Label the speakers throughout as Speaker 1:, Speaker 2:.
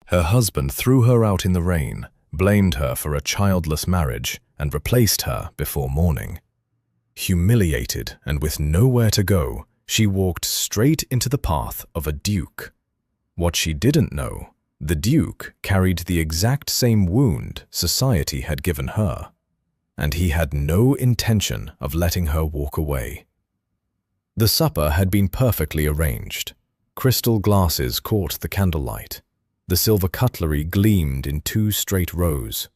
Speaker 1: Her husband threw her out in the rain, blamed her for a childless marriage, and replaced her before morning. Humiliated and with nowhere to go, she walked straight into the path of a duke. What she didn't know, the duke carried the exact same wound society had given her, and he had no intention of letting her walk away. The supper had been perfectly arranged. Crystal glasses caught the candlelight. The silver cutlery gleamed in 2 straight rows.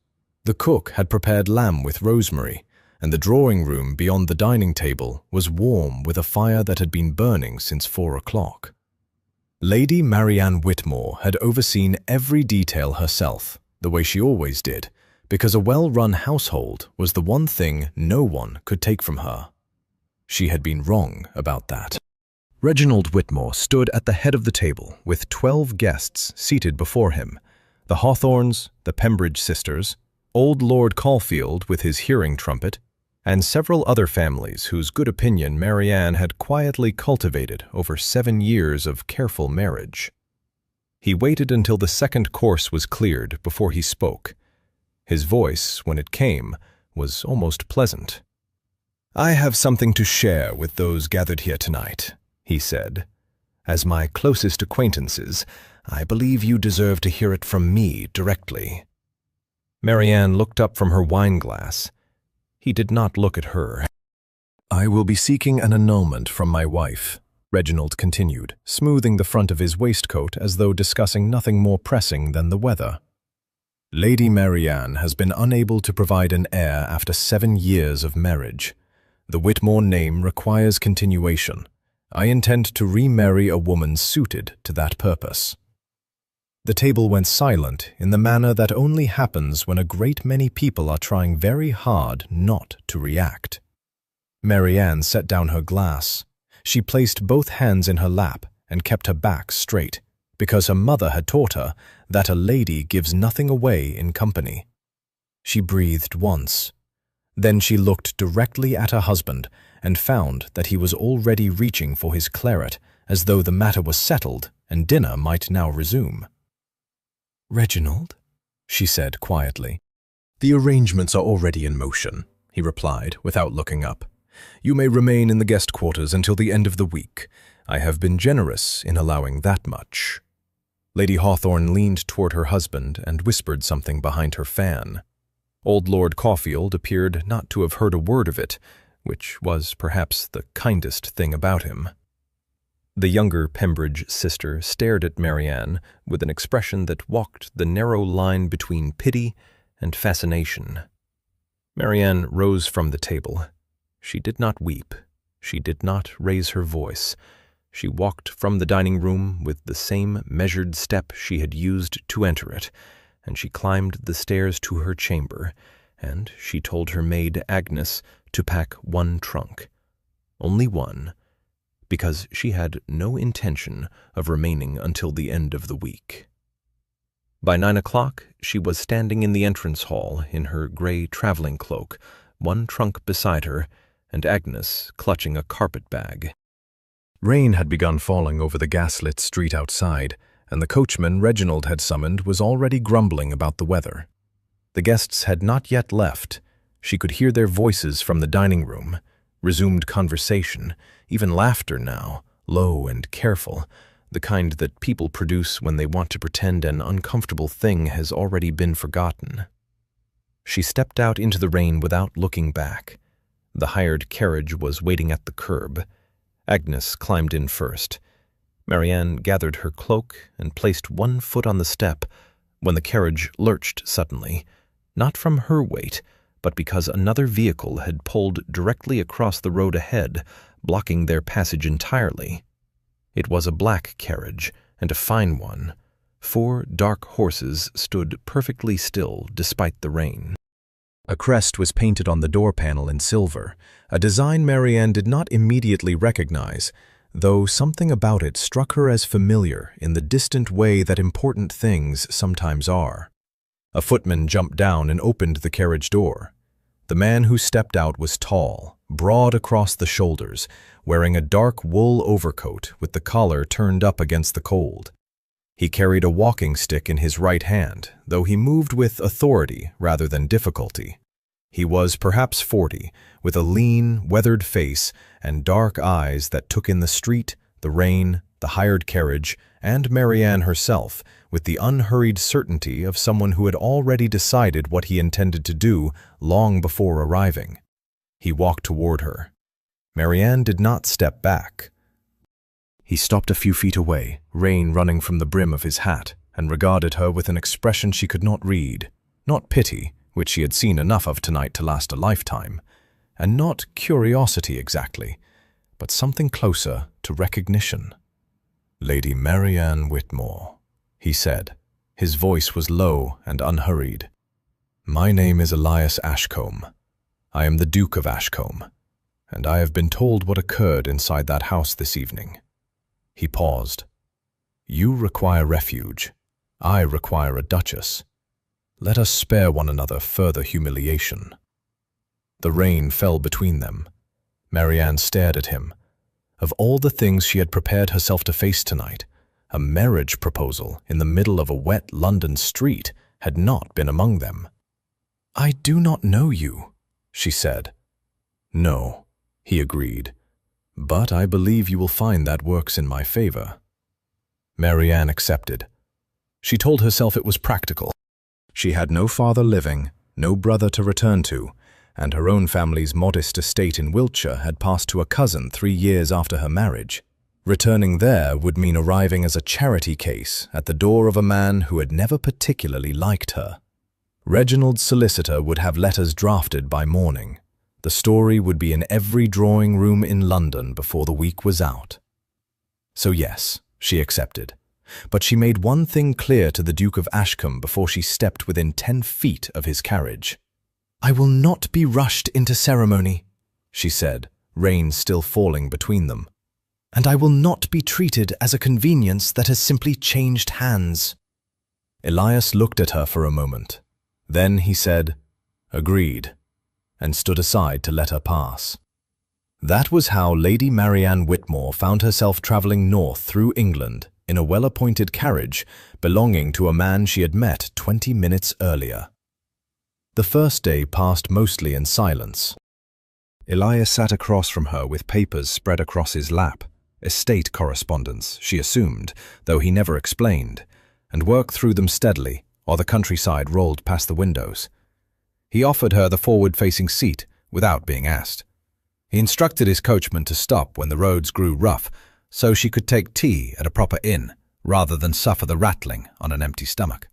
Speaker 1: The cook had prepared lamb with rosemary, and the drawing room beyond the dining table was warm with a fire that had been burning since 4 o'clock. Lady Marianne Whitmore had overseen every detail herself, the way she always did, because a well-run household was the one thing no one could take from her. She had been wrong about that. Reginald Whitmore stood at the head of the table with 12 guests seated before him, the Hawthorns, the Pembridge sisters, old Lord Caulfield with his hearing trumpet, and several other families whose good opinion Marianne had quietly cultivated over 7 years of careful marriage. He waited until the second course was cleared before he spoke. His voice, when it came, was almost pleasant. "I have something to share with those gathered here tonight," he said. "As my closest acquaintances, I believe you deserve to hear it from me directly." Marianne looked up from her wine glass. He did not look at her. "I will be seeking an annulment from my wife," Reginald continued, smoothing the front of his waistcoat as though discussing nothing more pressing than the weather. "Lady Marianne has been unable to provide an heir after 7 years of marriage. The Whitmore name requires continuation. I intend to remarry a woman suited to that purpose." The table went silent in the manner that only happens when a great many people are trying very hard not to react. Marianne set down her glass. She placed both hands in her lap and kept her back straight, because her mother had taught her that a lady gives nothing away in company. She breathed once. Then she looked directly at her husband and found that he was already reaching for his claret, as though the matter was settled and dinner might now resume. "Reginald," she said quietly. "The arrangements are already in motion," he replied without looking up. "You may remain in the guest quarters until the end of the week. I have been generous in allowing that much." Lady Hawthorn leaned toward her husband and whispered something behind her fan. Old Lord Caulfield appeared not to have heard a word of it, which was perhaps the kindest thing about him. The younger Pembridge sister stared at Marianne with an expression that walked the narrow line between pity and fascination. Marianne rose from the table. She did not weep. She did not raise her voice. She walked from the dining room with the same measured step she had used to enter it, and she climbed the stairs to her chamber, and she told her maid Agnes to pack 1 trunk. Only 1, because she had no intention of remaining until the end of the week. By 9 o'clock, she was standing in the entrance hall in her gray traveling cloak, 1 trunk beside her, and Agnes clutching a carpet bag. Rain had begun falling over the gaslit street outside, and the coachman Reginald had summoned was already grumbling about the weather. The guests had not yet left. She could hear their voices from the dining room, resumed conversation, even laughter now, low and careful, the kind that people produce when they want to pretend an uncomfortable thing has already been forgotten. She stepped out into the rain without looking back. The hired carriage was waiting at the curb. Agnes climbed in first. Marianne gathered her cloak and placed 1 foot on the step when the carriage lurched suddenly, not from her weight, but because another vehicle had pulled directly across the road ahead, blocking their passage entirely. It was a black carriage, and a fine one. 4 dark horses stood perfectly still despite the rain. A crest was painted on the door panel in silver, a design Marianne did not immediately recognize, though something about it struck her as familiar in the distant way that important things sometimes are. A footman jumped down and opened the carriage door. The man who stepped out was tall, broad across the shoulders, wearing a dark wool overcoat with the collar turned up against the cold. He carried a walking stick in his right hand, though he moved with authority rather than difficulty. He was perhaps 40, with a lean, weathered face and dark eyes that took in the street, the rain, the hired carriage, and Marianne herself with the unhurried certainty of someone who had already decided what he intended to do long before arriving. He walked toward her. Marianne did not step back. He stopped a few feet away, rain running from the brim of his hat, and regarded her with an expression she could not read. Not pity, which she had seen enough of tonight to last a lifetime, and not curiosity exactly, but something closer to recognition. "Lady Marianne Whitmore," he said. His voice was low and unhurried. "My name is Elias Ashcombe. I am the Duke of Ashcombe, and I have been told what occurred inside that house this evening." He paused. "You require refuge. I require a duchess. Let us spare one another further humiliation." The rain fell between them. Marianne stared at him. Of all the things she had prepared herself to face tonight, a marriage proposal in the middle of a wet London street had not been among them. "I do not know you," she said. "No," he agreed, "but I believe you will find that works in my favor." Marianne accepted. She told herself it was practical. She had no father living, no brother to return to, and her own family's modest estate in Wiltshire had passed to a cousin 3 years after her marriage. Returning there would mean arriving as a charity case at the door of a man who had never particularly liked her. Reginald's solicitor would have letters drafted by morning. The story would be in every drawing room in London before the week was out. So yes, she accepted. But she made one thing clear to the Duke of Ashcombe before she stepped within 10 feet of his carriage. "I will not be rushed into ceremony," she said, rain still falling between them. "And I will not be treated as a convenience that has simply changed hands." Elias looked at her for a moment. Then he said, "Agreed," and stood aside to let her pass. That was how Lady Marianne Whitmore found herself travelling north through England in a well-appointed carriage belonging to a man she had met 20 minutes earlier. The first day passed mostly in silence. Elias sat across from her with papers spread across his lap, estate correspondence, she assumed, though he never explained, and worked through them steadily while the countryside rolled past the windows. He offered her the forward-facing seat without being asked. He instructed his coachman to stop when the roads grew rough so she could take tea at a proper inn rather than suffer the rattling on an empty stomach.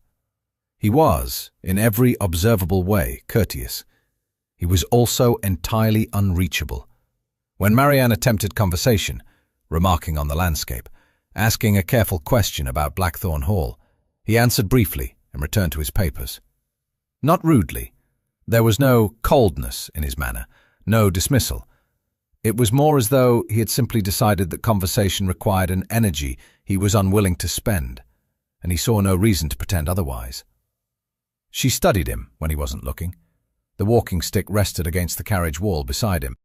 Speaker 1: He was, in every observable way, courteous. He was also entirely unreachable. When Marianne attempted conversation, remarking on the landscape, asking a careful question about Blackthorn Hall, he answered briefly and returned to his papers. Not rudely. There was no coldness in his manner, no dismissal. It was more as though he had simply decided that conversation required an energy he was unwilling to spend, and he saw no reason to pretend otherwise. She studied him when he wasn't looking. The walking stick rested against the carriage wall beside him.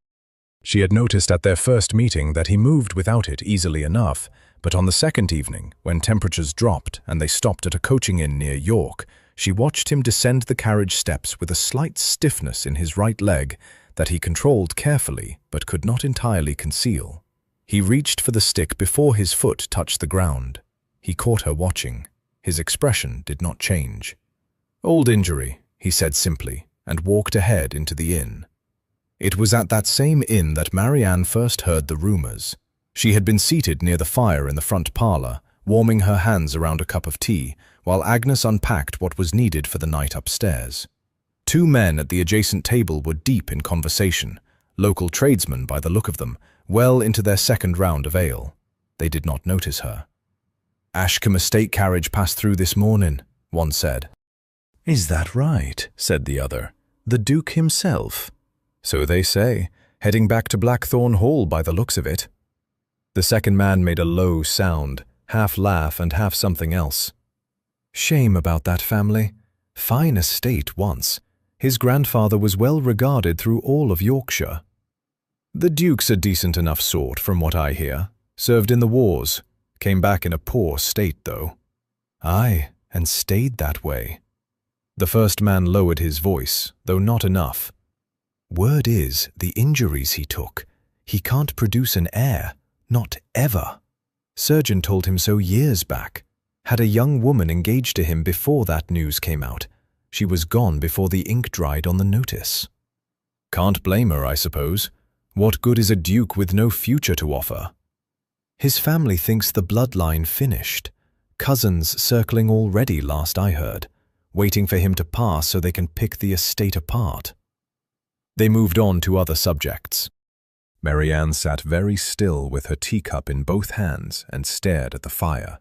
Speaker 1: She had noticed at their first meeting that he moved without it easily enough, but on the second evening, when temperatures dropped and they stopped at a coaching inn near York, she watched him descend the carriage steps with a slight stiffness in his right leg that he controlled carefully but could not entirely conceal. He reached for the stick before his foot touched the ground. He caught her watching. His expression did not change. "Old injury," he said simply, and walked ahead into the inn. It was at that same inn that Marianne first heard the rumours. She had been seated near the fire in the front parlour, warming her hands around a cup of tea, while Agnes unpacked what was needed for the night upstairs. 2 men at the adjacent table were deep in conversation, local tradesmen by the look of them, well into their second round of ale. They did not notice her. "Ashcombe estate carriage passed through this morning," one said. "Is that right?" said the other. "The Duke himself?" "So they say, heading back to Blackthorn Hall by the looks of it." The second man made a low sound, half laugh and half something else. "Shame about that family. Fine estate once. His grandfather was well regarded through all of Yorkshire." "The Duke's a decent enough sort, from what I hear. Served in the wars. Came back in a poor state, though." Aye, and stayed that way. The first man lowered his voice, though not enough. Word is, the injuries he took, he can't produce an heir, not ever. Surgeon told him so years back. Had a young woman engaged to him before that news came out. She was gone before the ink dried on the notice. Can't blame her, I suppose. What good is a duke with no future to offer? His family thinks the bloodline finished. Cousins circling already, last I heard, waiting for him to pass so they can pick the estate apart. They moved on to other subjects. Marianne sat very still with her teacup in both hands and stared at the fire.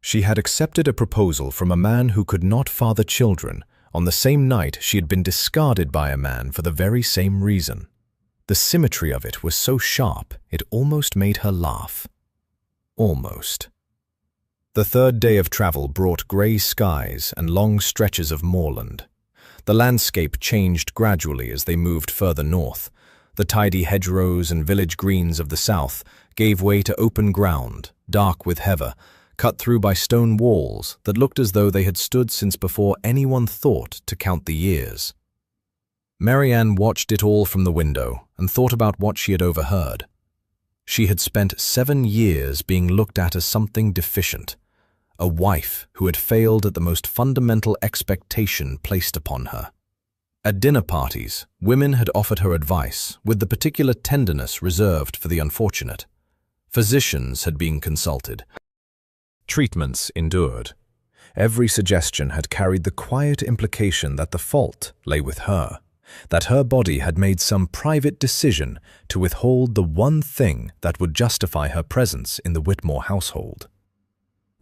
Speaker 1: She had accepted a proposal from a man who could not father children on the same night she had been discarded by a man for the very same reason. The symmetry of it was so sharp it almost made her laugh. Almost. The third day of travel brought grey skies and long stretches of moorland. The landscape changed gradually as they moved further north. The tidy hedgerows and village greens of the south gave way to open ground, dark with heather, cut through by stone walls that looked as though they had stood since before anyone thought to count the years. Marianne watched it all from the window and thought about what she had overheard. She had spent 7 years being looked at as something deficient, a wife who had failed at the most fundamental expectation placed upon her. At dinner parties, women had offered her advice with the particular tenderness reserved for the unfortunate. Physicians had been consulted. Treatments endured. Every suggestion had carried the quiet implication that the fault lay with her, that her body had made some private decision to withhold the one thing that would justify her presence in the Whitmore household.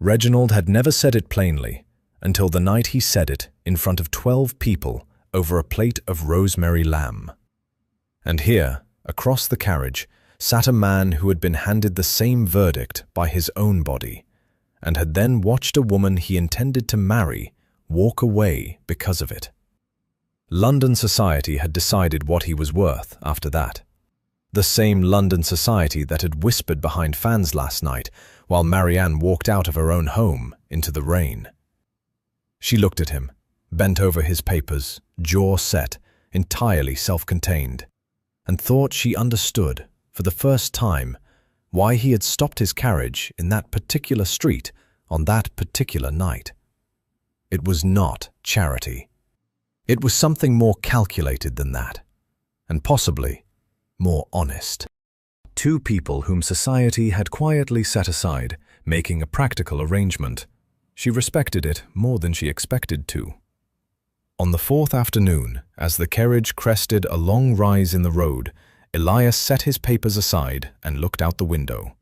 Speaker 1: Reginald had never said it plainly until the night he said it in front of 12 people over a plate of rosemary lamb. And here, across the carriage, sat a man who had been handed the same verdict by his own body, and had then watched a woman he intended to marry walk away because of it. London society had decided what he was worth after that. The same London society that had whispered behind fans last night while Marianne walked out of her own home into the rain. She looked at him, bent over his papers, jaw set, entirely self-contained, and thought she understood, for the first time, why he had stopped his carriage in that particular street on that particular night. It was not charity. It was something more calculated than that, and possibly more honest. 2 people whom society had quietly set aside, making a practical arrangement. She respected it more than she expected to. On the 4th afternoon, as the carriage crested a long rise in the road, Elias set his papers aside and looked out the window.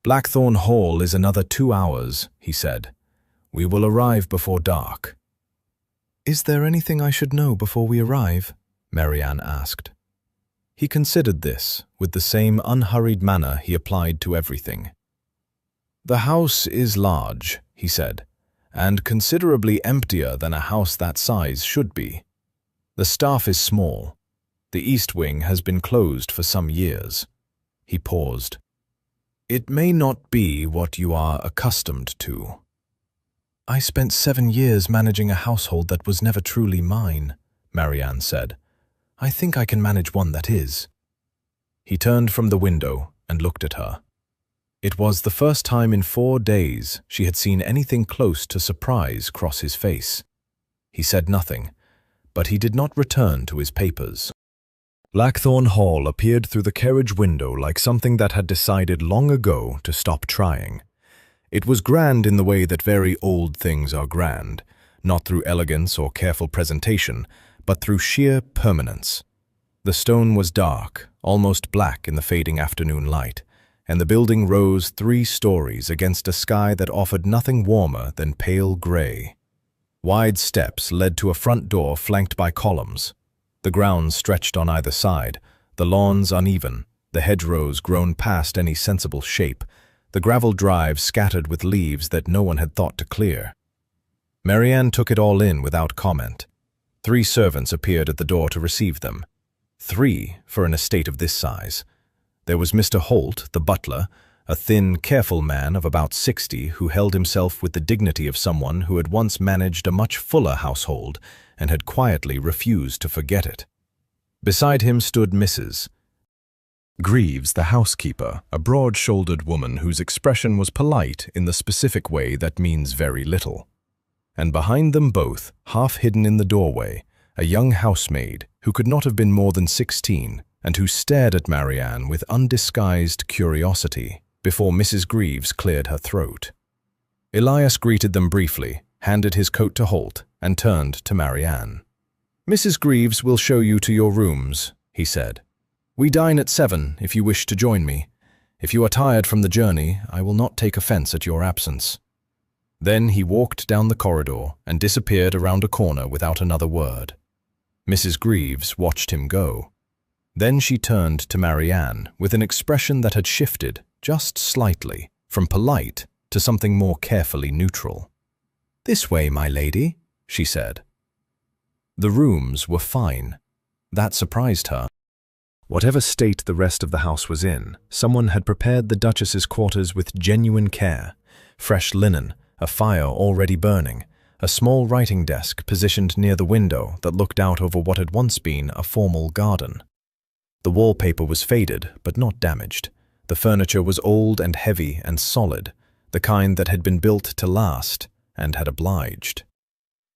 Speaker 1: "Blackthorn Hall is another 2 hours," he said. "We will arrive before dark." "Is there anything I should know before we arrive?" Marianne asked. He considered this with the same unhurried manner he applied to everything. "The house is large," he said, "and considerably emptier than a house that size should be. The staff is small. The east wing has been closed for some years." He paused. "It may not be what you are accustomed to." "I spent 7 years managing a household that was never truly mine," Marianne said. "I think I can manage one that is." He turned from the window and looked at her. It was the first time in 4 days she had seen anything close to surprise cross his face. He said nothing, but he did not return to his papers. Blackthorn Hall appeared through the carriage window like something that had decided long ago to stop trying. It was grand in the way that very old things are grand, not through elegance or careful presentation, but through sheer permanence. The stone was dark, almost black in the fading afternoon light, and the building rose 3 stories against a sky that offered nothing warmer than pale gray. Wide steps led to a front door flanked by columns. The grounds stretched on either side, the lawns uneven, the hedgerows grown past any sensible shape, the gravel drives scattered with leaves that no one had thought to clear. Marianne took it all in without comment. 3 servants appeared at the door to receive them. 3 for an estate of this size. There was Mr. Holt, the butler, a thin, careful man of about 60 who held himself with the dignity of someone who had once managed a much fuller household and had quietly refused to forget it. Beside him stood Mrs. Greaves, the housekeeper, a broad-shouldered woman whose expression was polite in the specific way that means very little. And behind them both, half hidden in the doorway, a young housemaid who could not have been more than 16 and who stared at Marianne with undisguised curiosity before Mrs. Greaves cleared her throat. Elias greeted them briefly, handed his coat to Holt, and turned to Marianne. "Mrs. Greaves will show you to your rooms," he said. "We dine at 7 if you wish to join me. If you are tired from the journey, I will not take offense at your absence." Then he walked down the corridor and disappeared around a corner without another word. Mrs. Greaves watched him go. Then she turned to Marianne with an expression that had shifted, just slightly, from polite to something more carefully neutral. "This way, my lady," she said. The rooms were fine. That surprised her. Whatever state the rest of the house was in, someone had prepared the Duchess's quarters with genuine care. Fresh linen, a fire already burning, a small writing desk positioned near the window that looked out over what had once been a formal garden. The wallpaper was faded, but not damaged. The furniture was old and heavy and solid, the kind that had been built to last and had obliged.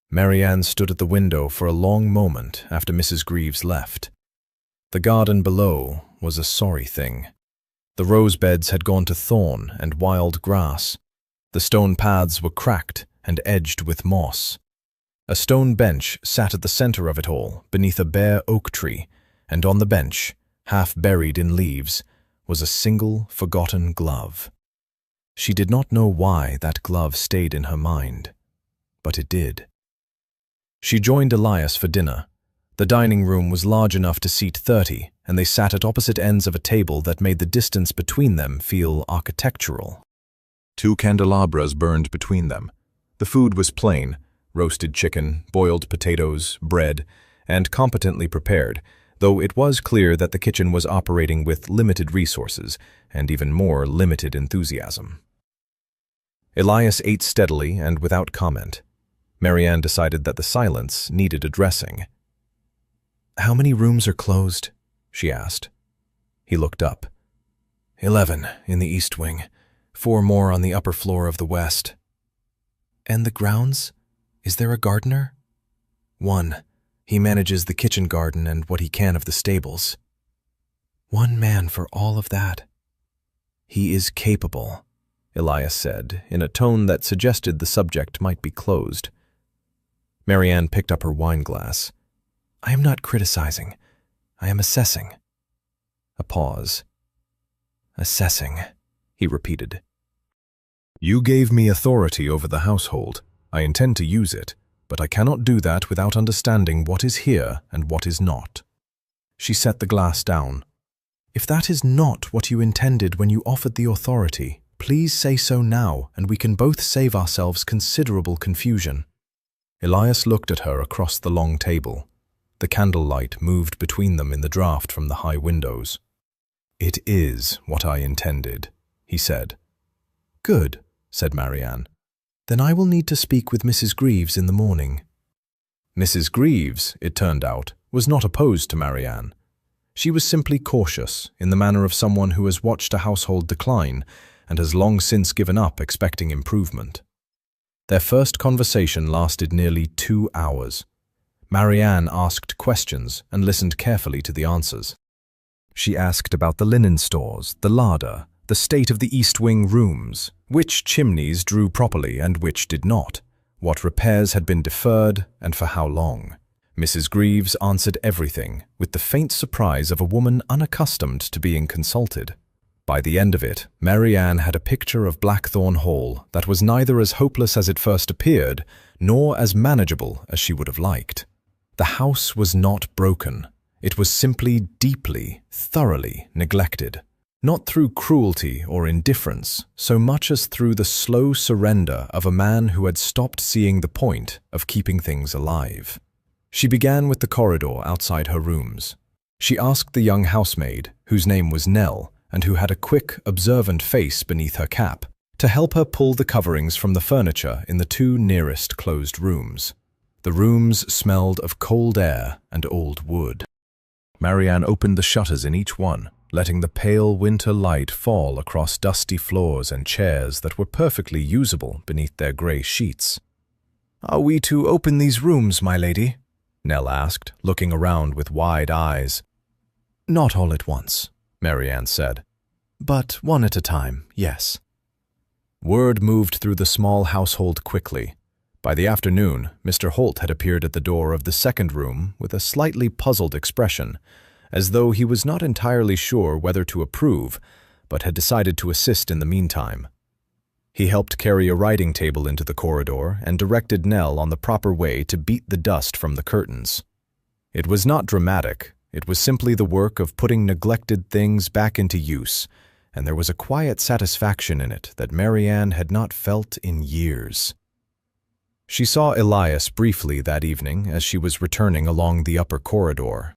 Speaker 1: Marianne stood at the window for a long moment after Mrs. Greaves left. The garden below was a sorry thing. The rose beds had gone to thorn and wild grass. The stone paths were cracked and edged with moss. A stone bench sat at the center of it all, beneath a bare oak tree, and on the bench, half buried in leaves, was a single forgotten glove. She did not know why that glove stayed in her mind, but it did. She joined Elias for dinner. The dining room was large enough to seat 30, and they sat at opposite ends of a table that made the distance between them feel architectural. 2 candelabras burned between them. The food was plain: roasted chicken, boiled potatoes, bread, and competently prepared, though it was clear that the kitchen was operating with limited resources and even more limited enthusiasm. Elias ate steadily and without comment. Marianne decided that the silence needed addressing. "How many rooms are closed?" she asked. He looked up. 11 in the east wing, 4 more on the upper floor of the west. "And the grounds? Is there a gardener?" "1. He manages the kitchen garden and what he can of the stables." "1 man for all of that." "He is capable," Elias said, in a tone that suggested the subject might be closed. Marianne picked up her wineglass. "I am not criticizing. I am assessing." A pause. "Assessing," he repeated. "You gave me authority over the household. I intend to use it, but I cannot do that without understanding what is here and what is not." She set the glass down. "If that is not what you intended when you offered the authority, please say so now, and we can both save ourselves considerable confusion." Elias looked at her across the long table. The candlelight moved between them in the draught from the high windows. "It is what I intended," he said. "Good," said Marianne. "Then I will need to speak with Mrs. Greaves in the morning." Mrs. Greaves, it turned out, was not opposed to Marianne. She was simply cautious, in the manner of someone who has watched a household decline and has long since given up expecting improvement. Their first conversation lasted nearly 2 hours. Marianne asked questions and listened carefully to the answers. She asked about the linen stores, the larder, the state of the East Wing rooms, which chimneys drew properly and which did not, what repairs had been deferred and for how long. Mrs. Greaves answered everything, with the faint surprise of a woman unaccustomed to being consulted. By the end of it, Marianne had a picture of Blackthorn Hall that was neither as hopeless as it first appeared, nor as manageable as she would have liked. The house was not broken. It was simply deeply, thoroughly neglected. Not through cruelty or indifference, so much as through the slow surrender of a man who had stopped seeing the point of keeping things alive. She began with the corridor outside her rooms. She asked the young housemaid, whose name was Nell, and who had a quick, observant face beneath her cap, to help her pull the coverings from the furniture in the two nearest closed rooms. The rooms smelled of cold air and old wood. Marianne opened the shutters in each one, letting the pale winter light fall across dusty floors and chairs that were perfectly usable beneath their grey sheets. "Are we to open these rooms, my lady?" Nell asked, looking around with wide eyes. "Not all at once," Marianne said, "but one at a time, yes." Word moved through the small household quickly. By the afternoon, Mr. Holt had appeared at the door of the second room with a slightly puzzled expression, as though he was not entirely sure whether to approve, but had decided to assist in the meantime. He helped carry a writing table into the corridor and directed Nell on the proper way to beat the dust from the curtains. It was not dramatic, it was simply the work of putting neglected things back into use, and there was a quiet satisfaction in it that Marianne had not felt in years. She saw Elias briefly that evening as she was returning along the upper corridor.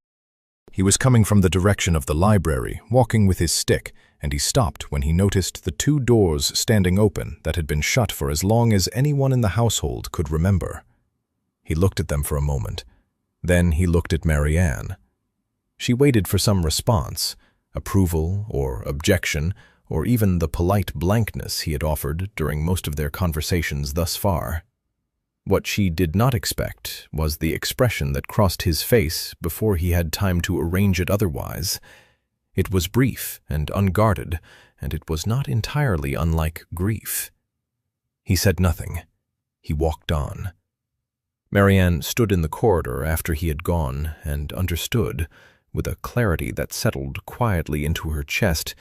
Speaker 1: He was coming from the direction of the library, walking with his stick, and he stopped when he noticed the two doors standing open that had been shut for as long as anyone in the household could remember. He looked at them for a moment. Then he looked at Marianne. She waited for some response, approval or objection, or even the polite blankness he had offered during most of their conversations thus far. What she did not expect was the expression that crossed his face before he had time to arrange it otherwise. It was brief and unguarded, and it was not entirely unlike grief. He said nothing. He walked on. Marianne stood in the corridor after he had gone and understood, with a clarity that settled quietly into her chest,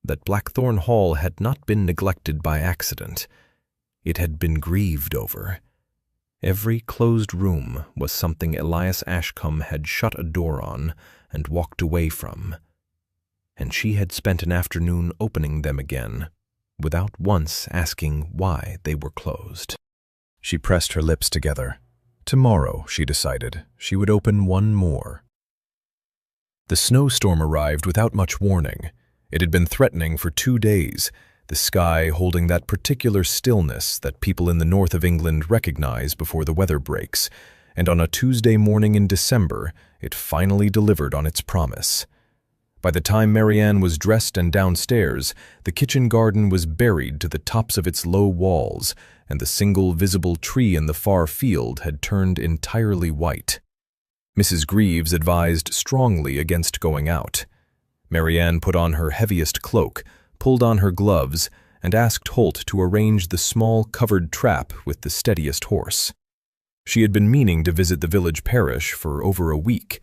Speaker 1: that Blackthorn Hall had not been neglected by accident. It had been grieved over. Every closed room was something Elias Ashcombe had shut a door on and walked away from, and she had spent an afternoon opening them again, without once asking why they were closed. She pressed her lips together. Tomorrow, she decided, she would open one more. The snowstorm arrived without much warning. It had been threatening for 2 days, the sky holding that particular stillness that people in the north of England recognize before the weather breaks, and on a Tuesday morning in December, it finally delivered on its promise. By the time Marianne was dressed and downstairs, the kitchen garden was buried to the tops of its low walls, and the single visible tree in the far field had turned entirely white. Mrs. Greaves advised strongly against going out. Marianne put on her heaviest cloak, pulled on her gloves, and asked Holt to arrange the small covered trap with the steadiest horse. She had been meaning to visit the village parish for over a week.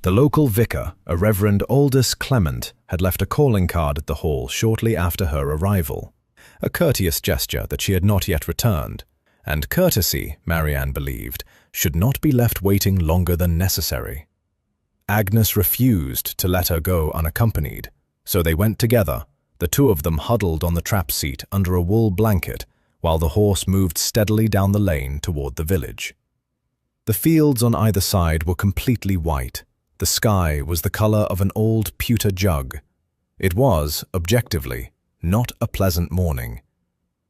Speaker 1: The local vicar, a Reverend Aldous Clement, had left a calling card at the hall shortly after her arrival, a courteous gesture that she had not yet returned, and courtesy, Marianne believed, should not be left waiting longer than necessary. Agnes refused to let her go unaccompanied, so they went together, the two of them huddled on the trap seat under a wool blanket, while the horse moved steadily down the lane toward the village. The fields on either side were completely white. The sky was the color of an old pewter jug. It was, objectively, not a pleasant morning.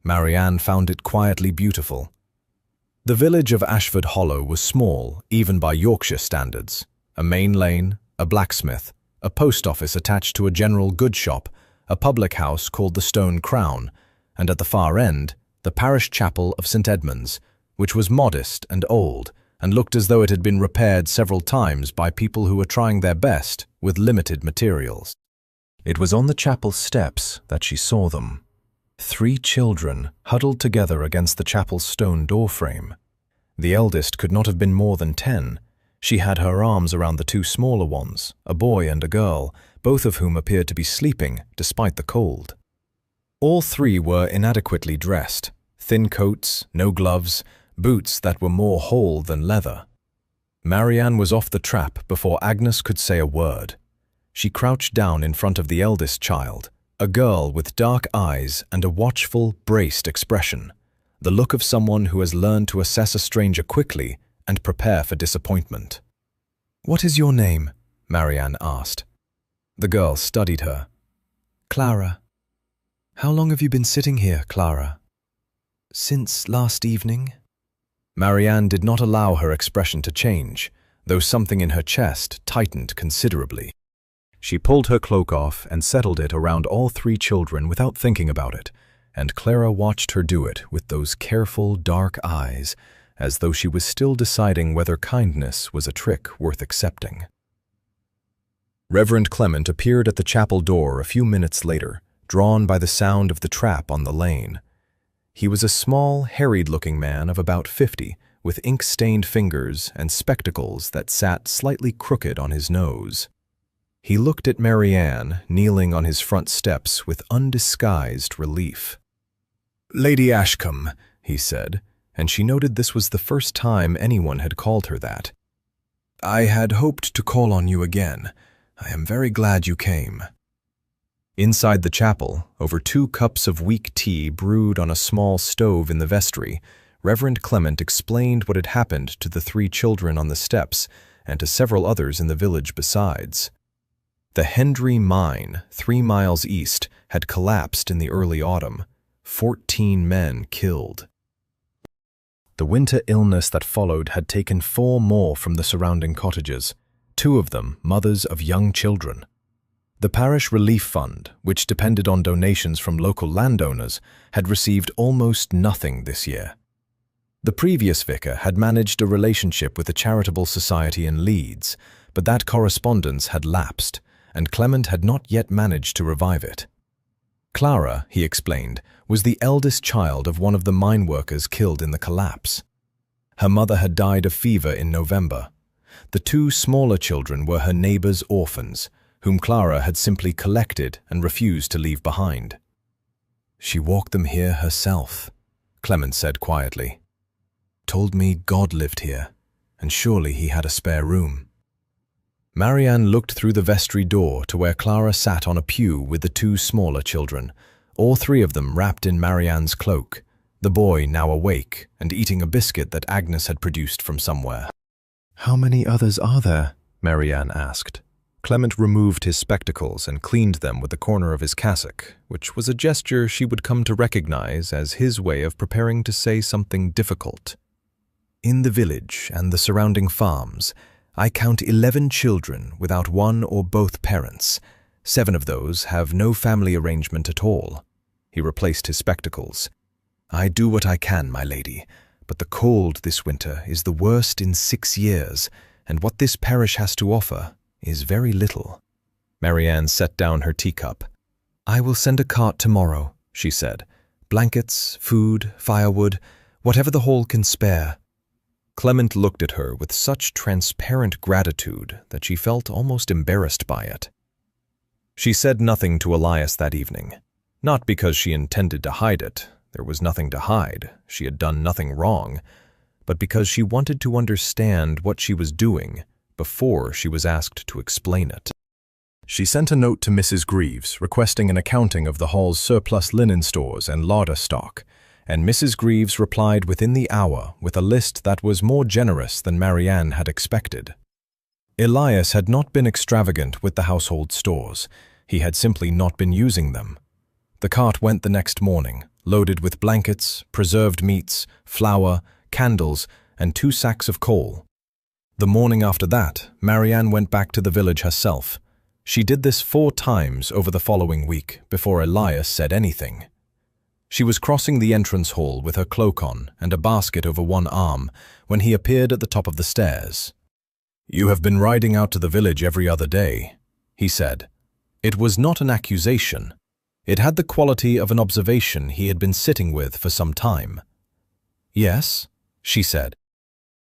Speaker 1: Marianne found it quietly beautiful. The village of Ashford Hollow was small, even by Yorkshire standards. A main lane, a blacksmith, a post office attached to a general goods shop, a public house called the Stone Crown, and at the far end, the parish chapel of St. Edmund's, which was modest and old, and looked as though it had been repaired several times by people who were trying their best with limited materials. It was on the chapel steps that she saw them. 3 children huddled together against the chapel's stone doorframe. The eldest could not have been more than 10. She had her arms around the 2 smaller ones, a boy and a girl, both of whom appeared to be sleeping despite the cold. All 3 were inadequately dressed, thin coats, no gloves, boots that were more whole than leather. Marianne was off the trap before Agnes could say a word. She crouched down in front of the eldest child, a girl with dark eyes and a watchful, braced expression, the look of someone who has learned to assess a stranger quickly and prepare for disappointment. "What is your name?" Marianne asked. The girl studied her. Clara. How long have you been sitting here, Clara? Since last evening? Marianne did not allow her expression to change, though something in her chest tightened considerably. She pulled her cloak off and settled it around all three children without thinking about it, and Clara watched her do it with those careful, dark eyes, as though she was still deciding whether kindness was a trick worth accepting. Reverend Clement appeared at the chapel door a few minutes later, drawn by the sound of the trap on the lane. He was a small, harried-looking man of about 50, with ink-stained fingers and spectacles that sat slightly crooked on his nose. He looked at Marianne, kneeling on his front steps with undisguised relief. "Lady Ashcombe," he said, and she noted this was the first time anyone had called her that. "I had hoped to call on you again. I am very glad you came." Inside the chapel, over 2 cups of weak tea brewed on a small stove in the vestry, Reverend Clement explained what had happened to the 3 children on the steps and to several others in the village besides. The Hendry mine, 3 miles east, had collapsed in the early autumn. 14 men killed. The winter illness that followed had taken 4 more from the surrounding cottages, 2 of them mothers of young children. The parish relief fund, which depended on donations from local landowners, had received almost nothing this year. The previous vicar had managed a relationship with a charitable society in Leeds, but that correspondence had lapsed, and Clement had not yet managed to revive it. Clara, he explained, was the eldest child of one of the mine workers killed in the collapse. Her mother had died of fever in November. The 2 smaller children were her neighbors' orphans, whom Clara had simply collected and refused to leave behind. "She walked them here herself," Clement said quietly. "Told me God lived here, and surely he had a spare room." Marianne looked through the vestry door to where Clara sat on a pew with the 2 smaller children, all 3 of them wrapped in Marianne's cloak, the boy now awake and eating a biscuit that Agnes had produced from somewhere. "How many others are there?" Marianne asked. Clement removed his spectacles and cleaned them with the corner of his cassock, which was a gesture she would come to recognize as his way of preparing to say something difficult. "In the village and the surrounding farms, I count 11 children without one or both parents. 7 of those have no family arrangement at all." He replaced his spectacles. "I do what I can, my lady, but the cold this winter is the worst in 6 years, and what this parish has to offer is very little." Marianne set down her teacup. "I will send a cart tomorrow," she said. "Blankets, food, firewood, whatever the hall can spare." Clement looked at her with such transparent gratitude that she felt almost embarrassed by it. She said nothing to Elias that evening, not because she intended to hide it. There was nothing to hide. She had done nothing wrong, but because she wanted to understand what she was doing before she was asked to explain it. She sent a note to Mrs. Greaves requesting an accounting of the hall's surplus linen stores and larder stock, and Mrs. Greaves replied within the hour with a list that was more generous than Marianne had expected. Elias had not been extravagant with the household stores. He had simply not been using them. The cart went the next morning, loaded with blankets, preserved meats, flour, candles, and 2 sacks of coal. The morning after that, Marianne went back to the village herself. She did this 4 times over the following week before Elias said anything. She was crossing the entrance hall with her cloak on and a basket over one arm when he appeared at the top of the stairs. "You have been riding out to the village every other day," he said. It was not an accusation. It had the quality of an observation he had been sitting with for some time. "Yes," she said.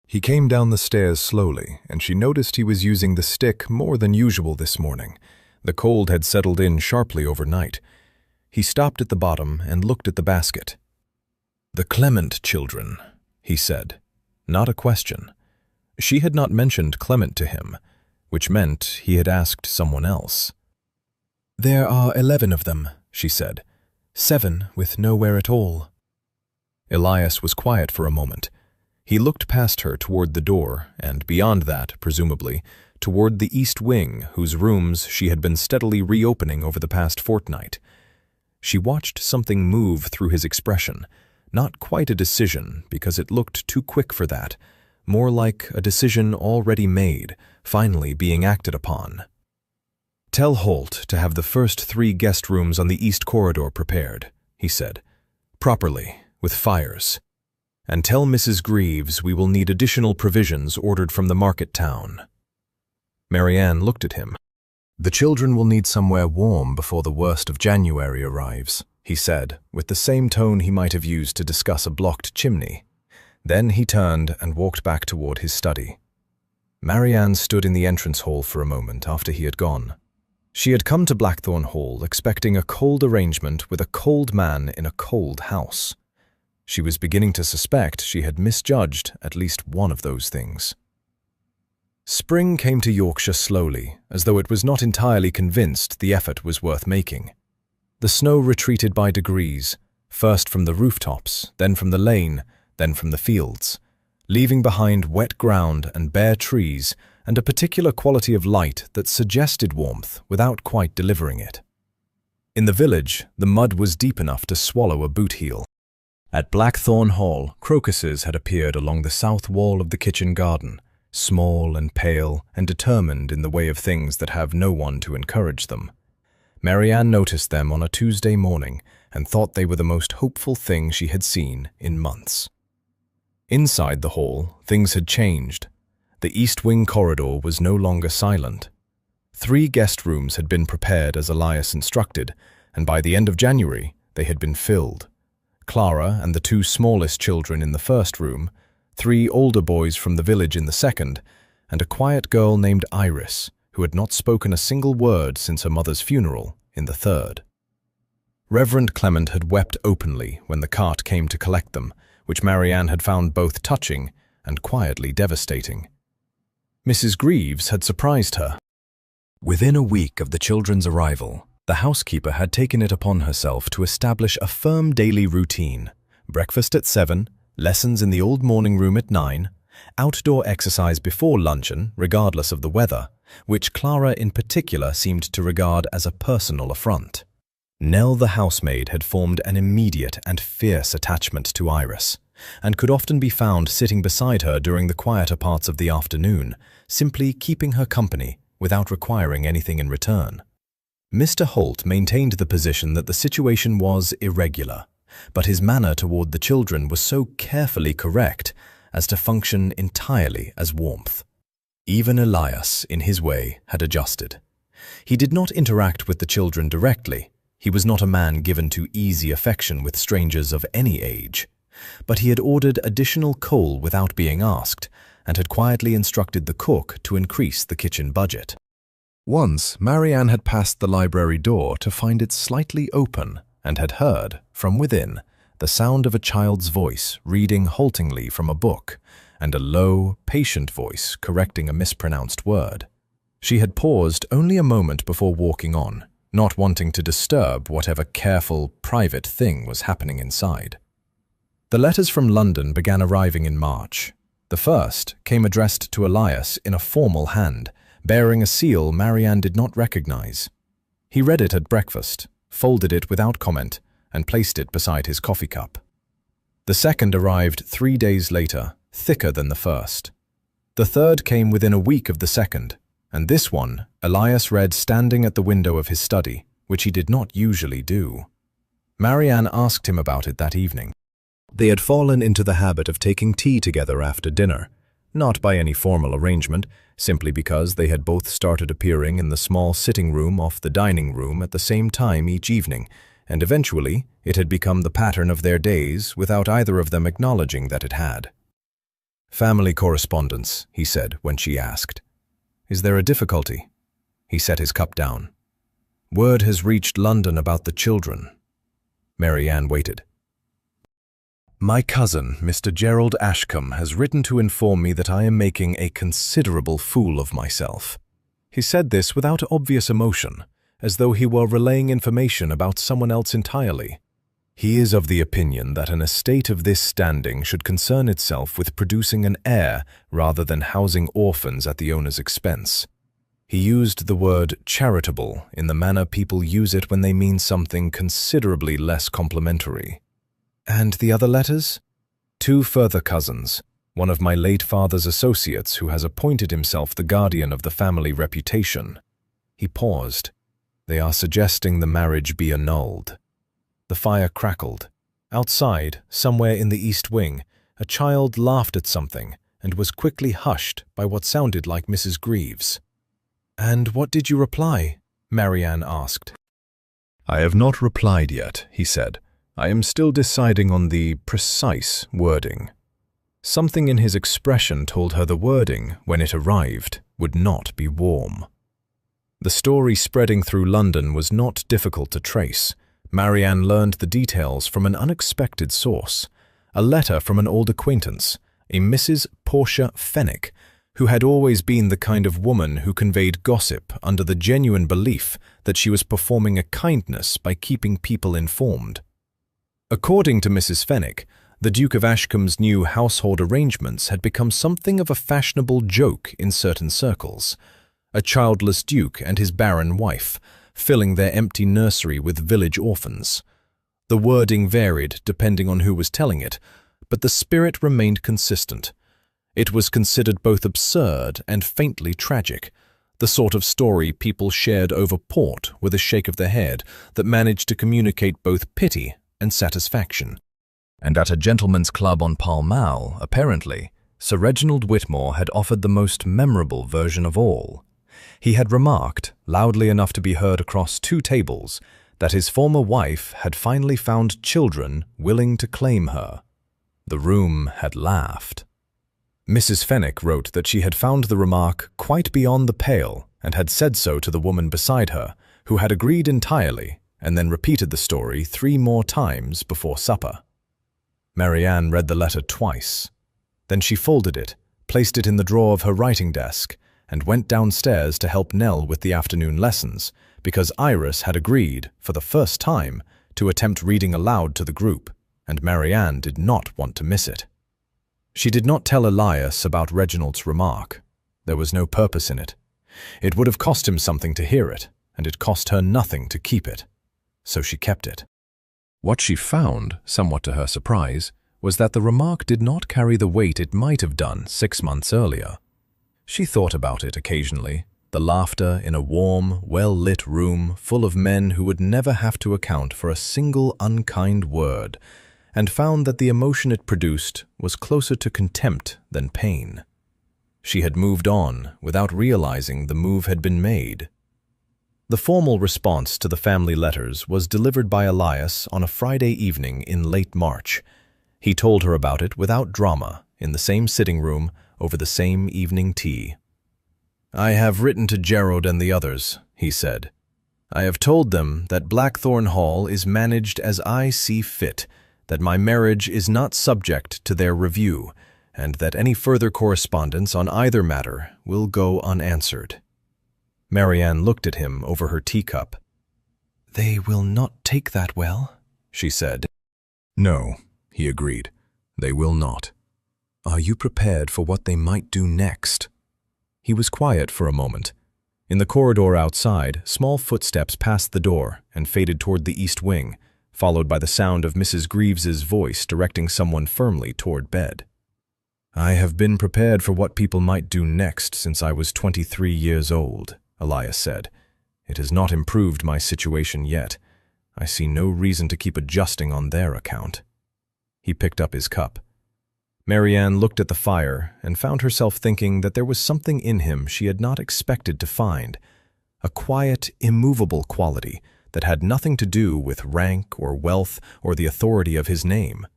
Speaker 1: He came down the stairs slowly, and she noticed he was using the stick more than usual this morning. The cold had settled in sharply overnight. He stopped at the bottom and looked at the basket. "The Clement children," he said, not a question. She had not mentioned Clement to him, which meant he had asked someone else. "There are 11 of them," she said. 7 with nowhere at all." Elias was quiet for a moment. He looked past her toward the door, and beyond that, presumably, toward the east wing, whose rooms she had been steadily reopening over the past fortnight. She watched something move through his expression, not quite a decision, because it looked too quick for that, more like a decision already made, finally being acted upon. "Tell Holt to have the first 3 guest rooms on the east corridor prepared," he said, "properly, with fires. And tell Mrs. Greaves we will need additional provisions ordered from the market town." Marianne looked at him. "The children will need somewhere warm before the worst of January arrives," he said, with the same tone he might have used to discuss a blocked chimney. Then he turned and walked back toward his study. Marianne stood in the entrance hall for a moment after he had gone. She had come to Blackthorn Hall expecting a cold arrangement with a cold man in a cold house. She was beginning to suspect she had misjudged at least one of those things. Spring came to Yorkshire slowly, as though it was not entirely convinced the effort was worth making. The snow retreated by degrees, first from the rooftops, then from the lane, then from the fields, leaving behind wet ground and bare trees and a particular quality of light that suggested warmth without quite delivering it. In the village, the mud was deep enough to swallow a boot heel. At Blackthorn Hall, crocuses had appeared along the south wall of the kitchen garden, small and pale and determined in the way of things that have no one to encourage them. Marianne noticed them on a Tuesday morning and thought they were the most hopeful thing she had seen in months. Inside the hall, things had changed. The east wing corridor was no longer silent. 3 guest rooms had been prepared as Elias instructed, and by the end of January, they had been filled. Clara and the 2 smallest children in the first room, 3 older boys from the village in the second, and a quiet girl named Iris, who had not spoken a single word since her mother's funeral, in the third. Reverend Clement had wept openly when the cart came to collect them, which Marianne had found both touching and quietly devastating. Mrs. Greaves had surprised her. Within a week of the children's arrival, the housekeeper had taken it upon herself to establish a firm daily routine: breakfast at 7, lessons in the old morning room at 9, outdoor exercise before luncheon, regardless of the weather, which Clara in particular seemed to regard as a personal affront. Nell the housemaid had formed an immediate and fierce attachment to Iris, and could often be found sitting beside her during the quieter parts of the afternoon, simply keeping her company without requiring anything in return. Mr. Holt maintained the position that the situation was irregular, but his manner toward the children was so carefully correct as to function entirely as warmth. Even Elias, in his way, had adjusted. He did not interact with the children directly. He was not a man given to easy affection with strangers of any age, but he had ordered additional coal without being asked, and had quietly instructed the cook to increase the kitchen budget. Once, Marianne had passed the library door to find it slightly open and had heard, from within, the sound of a child's voice reading haltingly from a book, and a low, patient voice correcting a mispronounced word. She had paused only a moment before walking on, not wanting to disturb whatever careful, private thing was happening inside. The letters from London began arriving in March. The first came addressed to Elias in a formal hand, bearing a seal Marianne did not recognize. He read it at breakfast, folded it without comment, and placed it beside his coffee cup. The second arrived 3 days later, thicker than the first. The third came within a week of the second, and this one Elias read standing at the window of his study, which he did not usually do. Marianne asked him about it that evening. They had fallen into the habit of taking tea together after dinner, not by any formal arrangement, simply because they had both started appearing in the small sitting room off the dining room at the same time each evening, and eventually it had become the pattern of their days without either of them acknowledging that it had. "Family correspondence," he said when she asked. "Is there a difficulty?" He set his cup down. "Word has reached London about the children." Marianne waited. "My cousin, Mr. Gerald Ashcombe, has written to inform me that I am making a considerable fool of myself." He said this without obvious emotion, as though he were relaying information about someone else entirely. He is of the opinion that an estate of this standing should concern itself with producing an heir rather than housing orphans at the owner's expense. He used the word charitable in the manner people use it when they mean something considerably less complimentary. And the other letters? 2 further cousins, one of my late father's associates who has appointed himself the guardian of the family reputation. He paused. They are suggesting the marriage be annulled. The fire crackled. Outside, somewhere in the east wing, a child laughed at something and was quickly hushed by what sounded like Mrs. Greaves. "And what did you reply?" Marianne asked. "I have not replied yet," he said. "I am still deciding on the precise wording." Something in his expression told her the wording, when it arrived, would not be warm. The story spreading through London was not difficult to trace. Marianne learned the details from an unexpected source, a letter from an old acquaintance, a Mrs. Portia Fenwick, who had always been the kind of woman who conveyed gossip under the genuine belief that she was performing a kindness by keeping people informed. According to Mrs. Fenwick, the Duke of Ashcombe's new household arrangements had become something of a fashionable joke in certain circles. A childless duke and his barren wife, filling their empty nursery with village orphans. The wording varied depending on who was telling it, but the spirit remained consistent. It was considered both absurd and faintly tragic, the sort of story people shared over port with a shake of the head that managed to communicate both pity and satisfaction. And at a gentleman's club on Pall Mall, apparently, Sir Reginald Whitmore had offered the most memorable version of all. He had remarked, loudly enough to be heard across 2 tables, that his former wife had finally found children willing to claim her. The room had laughed. Mrs. Fenwick wrote that she had found the remark quite beyond the pale and had said so to the woman beside her, who had agreed entirely and then repeated the story 3 more times before supper. Marianne read the letter twice. Then she folded it, placed it in the drawer of her writing desk, and went downstairs to help Nell with the afternoon lessons, because Iris had agreed, for the first time, to attempt reading aloud to the group, and Marianne did not want to miss it. She did not tell Elias about Reginald's remark. There was no purpose in it. It would have cost him something to hear it, and it cost her nothing to keep it. So she kept it. What she found, somewhat to her surprise, was that the remark did not carry the weight it might have done 6 months earlier. She thought about it occasionally, the laughter in a warm, well-lit room full of men who would never have to account for a single unkind word, and found that the emotion it produced was closer to contempt than pain. She had moved on without realizing the move had been made. The formal response to the family letters was delivered by Elias on a Friday evening in late March. He told her about it without drama, in the same sitting room, over the same evening tea. "I have written to Gerald and the others," he said. "I have told them that Blackthorn Hall is managed as I see fit, that my marriage is not subject to their review, and that any further correspondence on either matter will go unanswered." Marianne looked at him over her teacup. "They will not take that well," she said. "No," he agreed. "They will not. Are you prepared for what they might do next?" He was quiet for a moment. In the corridor outside, small footsteps passed the door and faded toward the east wing, followed by the sound of Mrs. Greaves's voice directing someone firmly toward bed. "I have been prepared for what people might do next since I was 23 years old," Elias said. "It has not improved my situation yet. I see no reason to keep adjusting on their account." He picked up his cup. Marianne looked at the fire and found herself thinking that there was something in him she had not expected to find, a quiet, immovable quality that had nothing to do with rank or wealth or the authority of his name.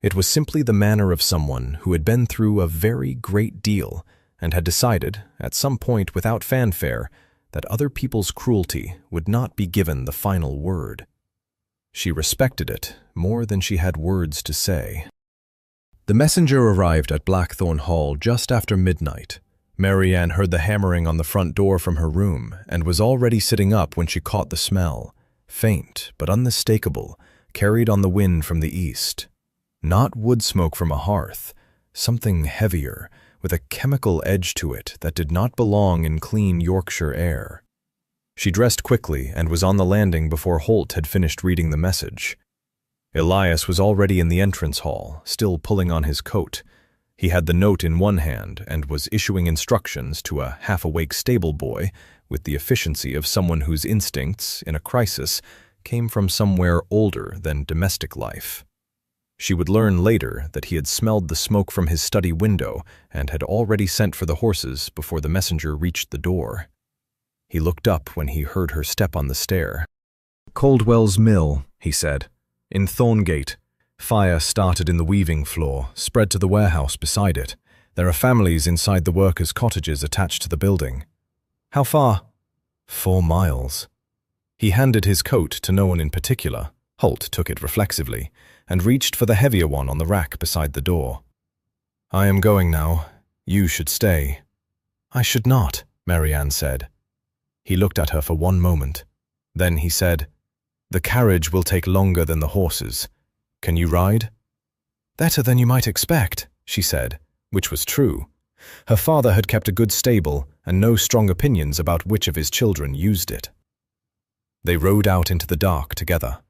Speaker 1: It was simply the manner of someone who had been through a very great deal and had decided, at some point without fanfare, that other people's cruelty would not be given the final word. She respected it more than she had words to say. The messenger arrived at Blackthorn Hall just after midnight. Marianne heard the hammering on the front door from her room and was already sitting up when she caught the smell, faint but unmistakable, carried on the wind from the east. Not wood smoke from a hearth, something heavier, with a chemical edge to it that did not belong in clean Yorkshire air. She dressed quickly and was on the landing before Holt had finished reading the message. Elias was already in the entrance hall, still pulling on his coat. He had the note in one hand and was issuing instructions to a half-awake stable boy with the efficiency of someone whose instincts, in a crisis, came from somewhere older than domestic life. She would learn later that he had smelled the smoke from his study window and had already sent for the horses before the messenger reached the door. He looked up when he heard her step on the stair. "Caldwell's Mill," he said. "In Thorngate. Fire started in the weaving floor, spread to the warehouse beside it. There are families inside the workers' cottages attached to the building." "How far?" 4 miles. He handed his coat to no one in particular. Holt took it reflexively and reached for the heavier one on the rack beside the door. "I am going now. You should stay." "I should not," Marianne said. He looked at her for one moment. Then he said, "The carriage will take longer than the horses. Can you ride?" "Better than you might expect," she said, which was true. Her father had kept a good stable and no strong opinions about which of his children used it. They rode out into the dark together.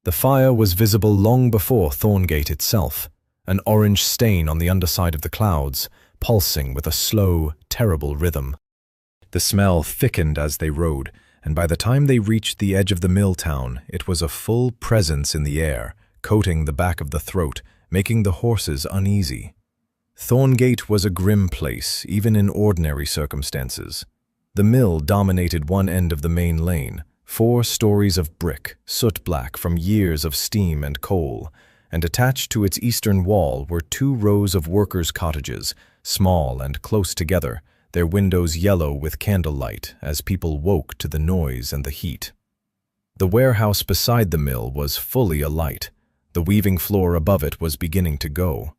Speaker 1: The fire was visible long before Thorngate itself, an orange stain on the underside of the clouds, pulsing with a slow, terrible rhythm. The smell thickened as they rode, and by the time they reached the edge of the mill town, it was a full presence in the air, coating the back of the throat, making the horses uneasy. Thorngate was a grim place, even in ordinary circumstances. The mill dominated one end of the main lane, 4 stories of brick, soot-black from years of steam and coal, and attached to its eastern wall were 2 rows of workers' cottages, small and close together, their windows yellow with candlelight as people woke to the noise and the heat. The warehouse beside the mill was fully alight. The weaving floor above it was beginning to go.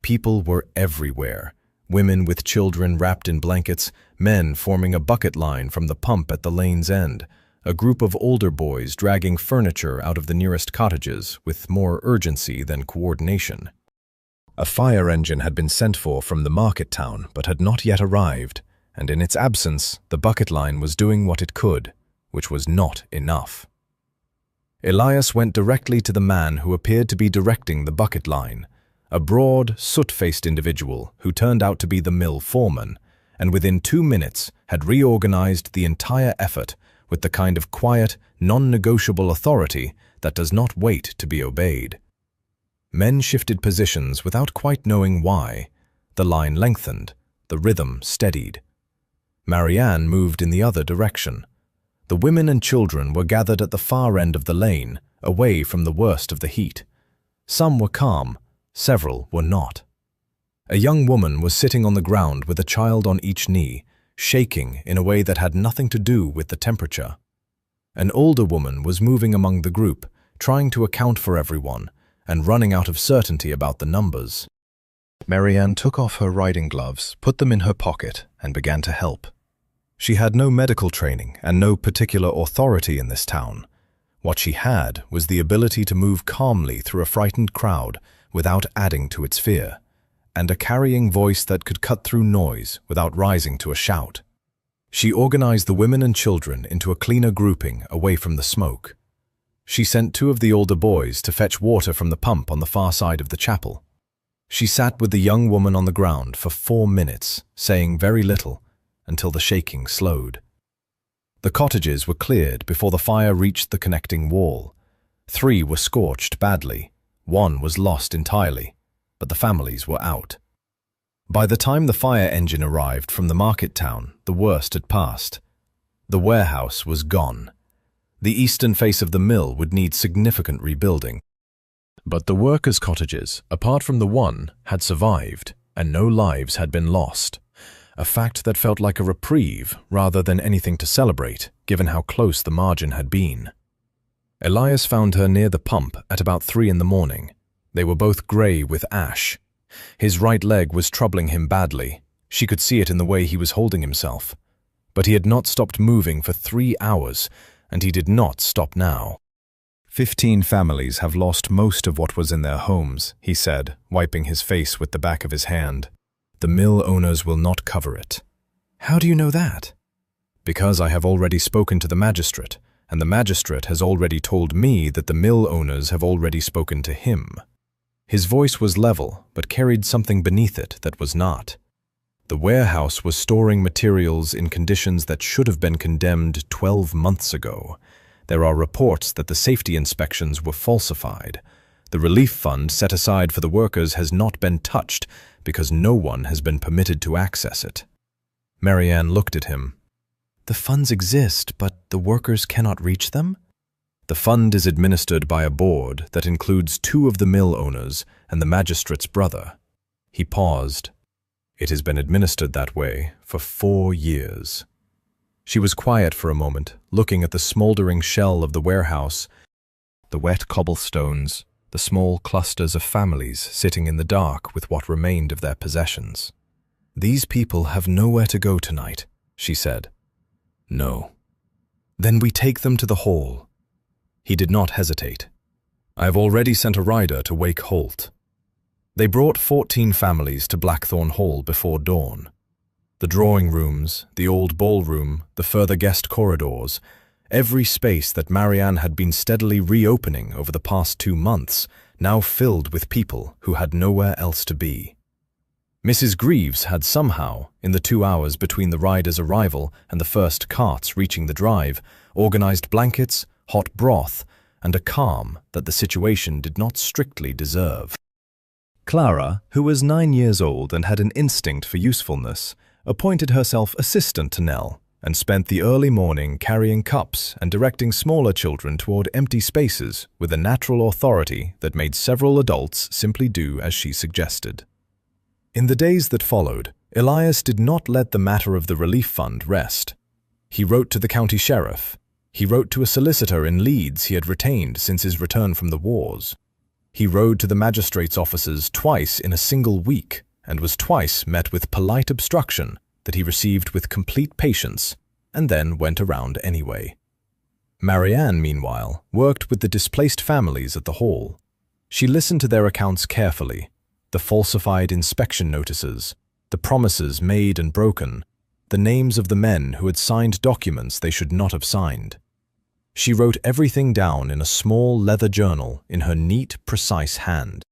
Speaker 1: People were everywhere, women with children wrapped in blankets, men forming a bucket line from the pump at the lane's end, a group of older boys dragging furniture out of the nearest cottages with more urgency than coordination. A fire engine had been sent for from the market town but had not yet arrived, and in its absence, the bucket line was doing what it could, which was not enough. Elias went directly to the man who appeared to be directing the bucket line, a broad, soot-faced individual who turned out to be the mill foreman, and within 2 minutes had reorganized the entire effort with the kind of quiet, non-negotiable authority that does not wait to be obeyed. Men shifted positions without quite knowing why. The line lengthened, the rhythm steadied. Marianne moved in the other direction. The women and children were gathered at the far end of the lane, away from the worst of the heat. Some were calm, several were not. A young woman was sitting on the ground with a child on each knee, shaking in a way that had nothing to do with the temperature. An older woman was moving among the group, trying to account for everyone, and running out of certainty about the numbers. Marianne took off her riding gloves, put them in her pocket, and began to help. She had no medical training and no particular authority in this town. What she had was the ability to move calmly through a frightened crowd without adding to its fear, and a carrying voice that could cut through noise without rising to a shout. She organized the women and children into a cleaner grouping away from the smoke. She sent 2 of the older boys to fetch water from the pump on the far side of the chapel. She sat with the young woman on the ground for 4 minutes, saying very little, until the shaking slowed. The cottages were cleared before the fire reached the connecting wall. 3 were scorched badly. 1 was lost entirely, but the families were out. By the time the fire engine arrived from the market town, the worst had passed. The warehouse was gone. The eastern face of the mill would need significant rebuilding. But the workers' cottages, apart from the one, had survived, and no lives had been lost. A fact that felt like a reprieve rather than anything to celebrate, given how close the margin had been. Elias found her near the pump at about 3 in the morning. They were both grey with ash. His right leg was troubling him badly. She could see it in the way he was holding himself. But he had not stopped moving for 3 hours, and he did not stop now. 15 families have lost most of what was in their homes, he said, wiping his face with the back of his hand. The mill owners will not cover it. How do you know that? Because I have already spoken to the magistrate, and the magistrate has already told me that the mill owners have already spoken to him. His voice was level, but carried something beneath it that was not. The warehouse was storing materials in conditions that should have been condemned 12 months ago. There are reports that the safety inspections were falsified. The relief fund set aside for the workers has not been touched because no one has been permitted to access it. Marianne looked at him. The funds exist, but the workers cannot reach them? The fund is administered by a board that includes 2 of the mill owners and the magistrate's brother. He paused. It has been administered that way for 4 years. She was quiet for a moment, looking at the smoldering shell of the warehouse, the wet cobblestones, the small clusters of families sitting in the dark with what remained of their possessions. These people have nowhere to go tonight, she said. No. Then we take them to the hall. He did not hesitate. I have already sent a rider to Wake Holt. They brought 14 families to Blackthorn Hall before dawn. The drawing rooms, the old ballroom, the further guest corridors, every space that Marianne had been steadily reopening over the past 2 months, now filled with people who had nowhere else to be. Mrs. Greaves had somehow, in the 2 hours between the rider's arrival and the first carts reaching the drive, organized blankets, hot broth, and a calm that the situation did not strictly deserve. Clara, who was 9 years old and had an instinct for usefulness, appointed herself assistant to Nell and spent the early morning carrying cups and directing smaller children toward empty spaces with a natural authority that made several adults simply do as she suggested. In the days that followed, Elias did not let the matter of the relief fund rest. He wrote to the county sheriff. He wrote to a solicitor in Leeds he had retained since his return from the wars. He rode to the magistrate's offices twice in a single week and was twice met with polite obstruction that he received with complete patience and then went around anyway. Marianne, meanwhile, worked with the displaced families at the hall. She listened to their accounts carefully, the falsified inspection notices, the promises made and broken, the names of the men who had signed documents they should not have signed. She wrote everything down in a small leather journal in her neat, precise hand.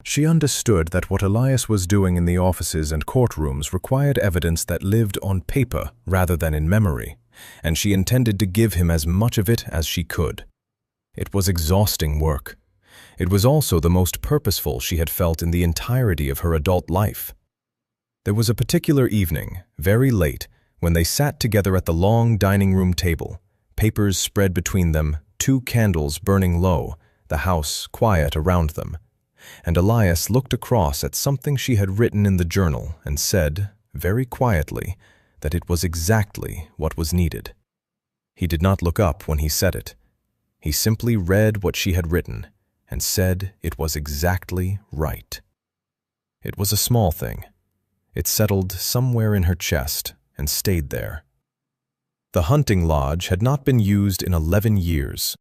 Speaker 1: She understood that what Elias was doing in the offices and courtrooms required evidence that lived on paper rather than in memory, and she intended to give him as much of it as she could. It was exhausting work. It was also the most purposeful she had felt in the entirety of her adult life. There was a particular evening, very late, when they sat together at the long dining room table, papers spread between them, 2 candles burning low, the house quiet around them. And Elias looked across at something she had written in the journal and said, very quietly, that it was exactly what was needed. He did not look up when he said it. He simply read what she had written and said it was exactly right. It was a small thing. It settled somewhere in her chest and stayed there. The hunting lodge had not been used in 11 years.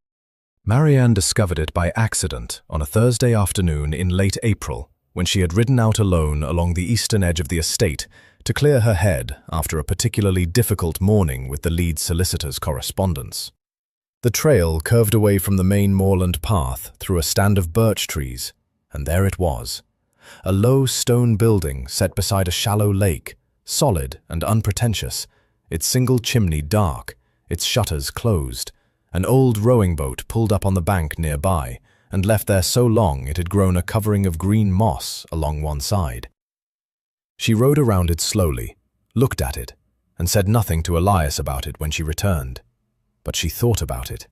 Speaker 1: Marianne discovered it by accident on a Thursday afternoon in late April, when she had ridden out alone along the eastern edge of the estate to clear her head after a particularly difficult morning with the Leeds solicitor's correspondence. The trail curved away from the main moorland path through a stand of birch trees, and there it was, a low stone building set beside a shallow lake, solid and unpretentious, its single chimney dark, its shutters closed. An old rowing boat pulled up on the bank nearby and left there so long it had grown a covering of green moss along one side. She rowed around it slowly, looked at it, and said nothing to Elias about it when she returned. But she thought about it.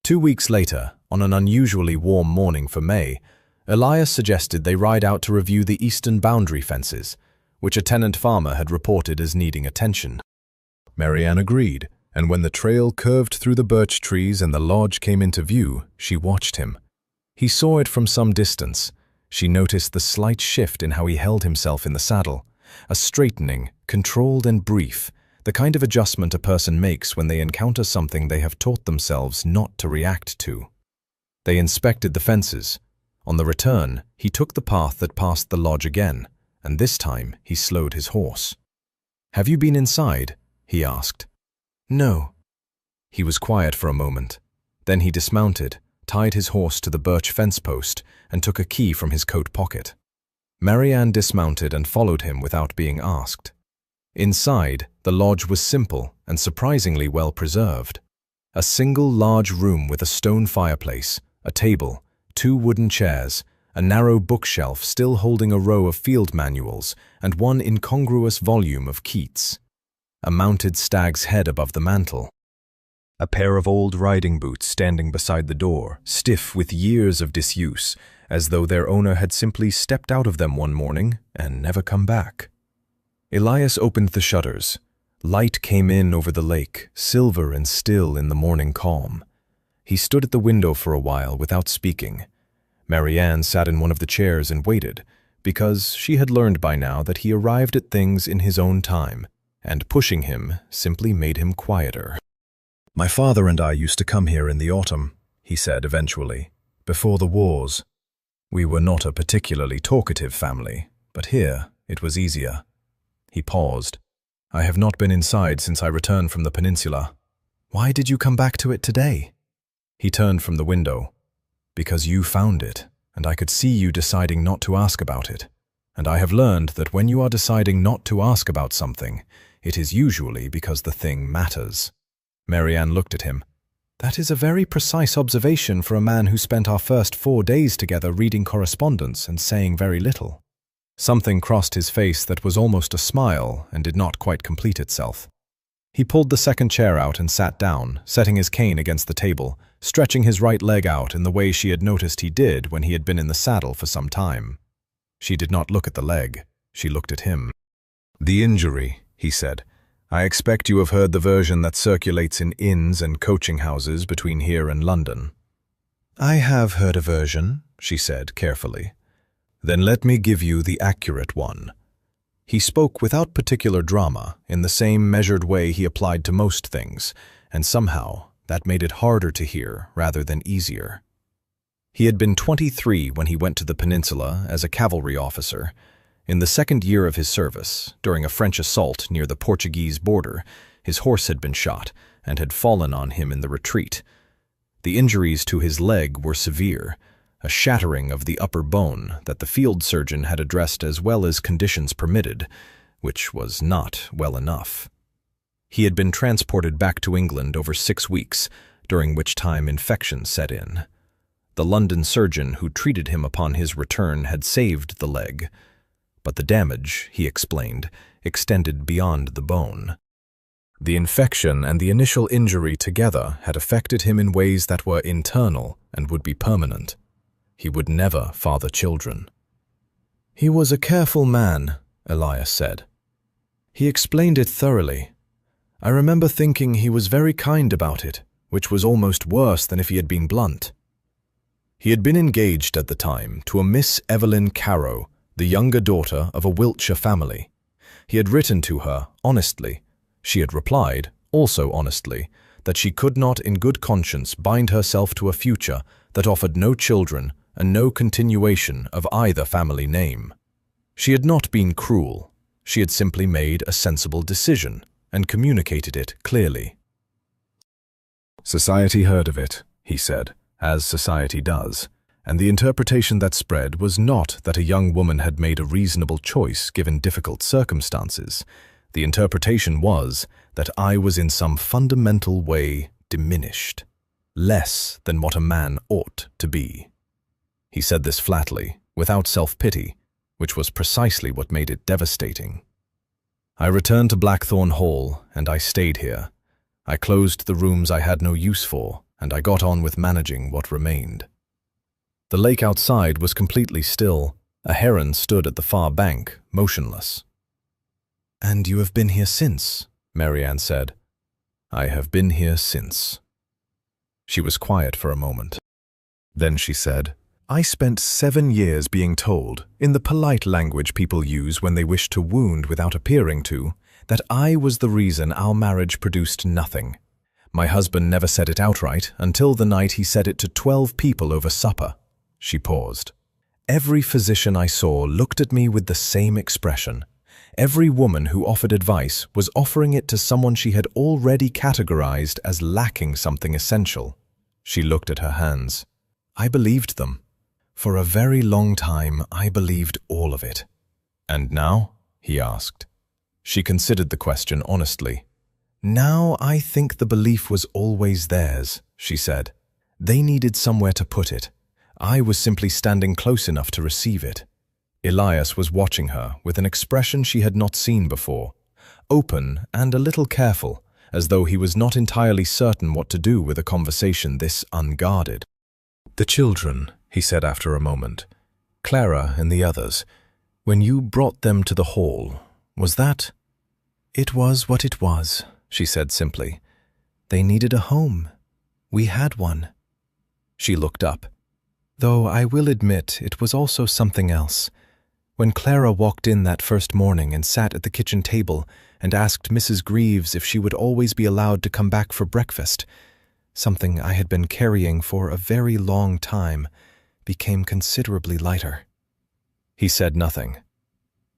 Speaker 1: 2 weeks later, on an unusually warm morning for May, Elias suggested they ride out to review the eastern boundary fences, which a tenant farmer had reported as needing attention. Marianne agreed, and when the trail curved through the birch trees and the lodge came into view, she watched him. He saw it from some distance. She noticed the slight shift in how he held himself in the saddle, a straightening, controlled and brief, the kind of adjustment a person makes when they encounter something they have taught themselves not to react to. They inspected the fences. On the return, he took the path that passed the lodge again, and this time he slowed his horse. "Have you been inside?" he asked. "No." He was quiet for a moment. Then he dismounted, tied his horse to the birch fence post, and took a key from his coat pocket. Marianne dismounted and followed him without being asked. Inside, the lodge was simple and surprisingly well preserved. A single large room with a stone fireplace, a table, 2 wooden chairs, a narrow bookshelf still holding a row of field manuals, and one incongruous volume of Keats. A mounted stag's head above the mantel. A pair of old riding boots standing beside the door, stiff with years of disuse, as though their owner had simply stepped out of them one morning and never come back. Elias opened the shutters. Light came in over the lake, silver and still in the morning calm. He stood at the window for a while without speaking. Marianne sat in one of the chairs and waited, because she had learned by now that he arrived at things in his own time, and pushing him simply made him quieter. "My father and I used to come here in the autumn," he said eventually, "before the wars. We were not a particularly talkative family, but here it was easier." He paused. "I have not been inside since I returned from the peninsula." "Why did you come back to it today?" He turned from the window. "Because you found it, and I could see you deciding not to ask about it. And I have learned that when you are deciding not to ask about something, it is usually because the thing matters." Marianne looked at him. "That is a very precise observation for a man who spent our first 4 days together reading correspondence and saying very little." Something crossed his face that was almost a smile and did not quite complete itself. He pulled the second chair out and sat down, setting his cane against the table, stretching his right leg out in the way she had noticed he did when he had been in the saddle for some time. She did not look at the leg. She looked at him. "The injury," he said. "I expect you have heard the version that circulates in inns and coaching houses between here and London." "I have heard a version," she said carefully. "Then let me give you the accurate one." He spoke without particular drama, in the same measured way he applied to most things, and somehow that made it harder to hear rather than easier. He had been 23 when he went to the peninsula as a cavalry officer. In the second year of his service, during a French assault near the Portuguese border, his horse had been shot and had fallen on him in the retreat. The injuries to his leg were severe, a shattering of the upper bone that the field surgeon had addressed as well as conditions permitted, which was not well enough. He had been transported back to England over 6 weeks, during which time infection set in. The London surgeon who treated him upon his return had saved the leg, but the damage, he explained, extended beyond the bone. The infection and the initial injury together had affected him in ways that were internal and would be permanent. He would never father children. "He was a careful man," Elias said. "He explained it thoroughly. I remember thinking he was very kind about it, which was almost worse than if he had been blunt." He had been engaged at the time to a Miss Evelyn Carow, the younger daughter of a Wiltshire family. He had written to her honestly. She had replied, also honestly, that she could not in good conscience bind herself to a future that offered no children and no continuation of either family name. She had not been cruel. She had simply made a sensible decision and communicated it clearly. "Society heard of it," he said, "as society does, and the interpretation that spread was not that a young woman had made a reasonable choice given difficult circumstances. The interpretation was that I was in some fundamental way diminished, less than what a man ought to be." He said this flatly, without self-pity, which was precisely what made it devastating. "I returned to Blackthorn Hall, and I stayed here. I closed the rooms I had no use for, and I got on with managing what remained." The lake outside was completely still. A heron stood at the far bank, motionless. "And you have been here since?" Marianne said. "I have been here since." She was quiet for a moment. Then she said, "I spent 7 years being told, in the polite language people use when they wish to wound without appearing to, that I was the reason our marriage produced nothing. My husband never said it outright until the night he said it to 12 people over supper. She paused. Every physician I saw looked at me with the same expression. Every woman who offered advice was offering it to someone she had already categorized as lacking something essential. She looked at her hands. I believed them. For a very long time, I believed all of it. And now? He asked. She considered the question honestly. Now I think the belief was always theirs, she said. They needed somewhere to put it. I was simply standing close enough to receive it. Elias was watching her with an expression she had not seen before, open and a little careful, as though he was not entirely certain what to do with a conversation this unguarded. The children, he said after a moment, Clara and the others, when you brought them to the hall, was that? It was what it was, she said simply. They needed a home. We had one. She looked up. Though I will admit it was also something else. When Clara walked in that first morning and sat at the kitchen table and asked Mrs. Greaves if she would always be allowed to come back for breakfast, something I had been carrying for a very long time became considerably lighter. He said nothing.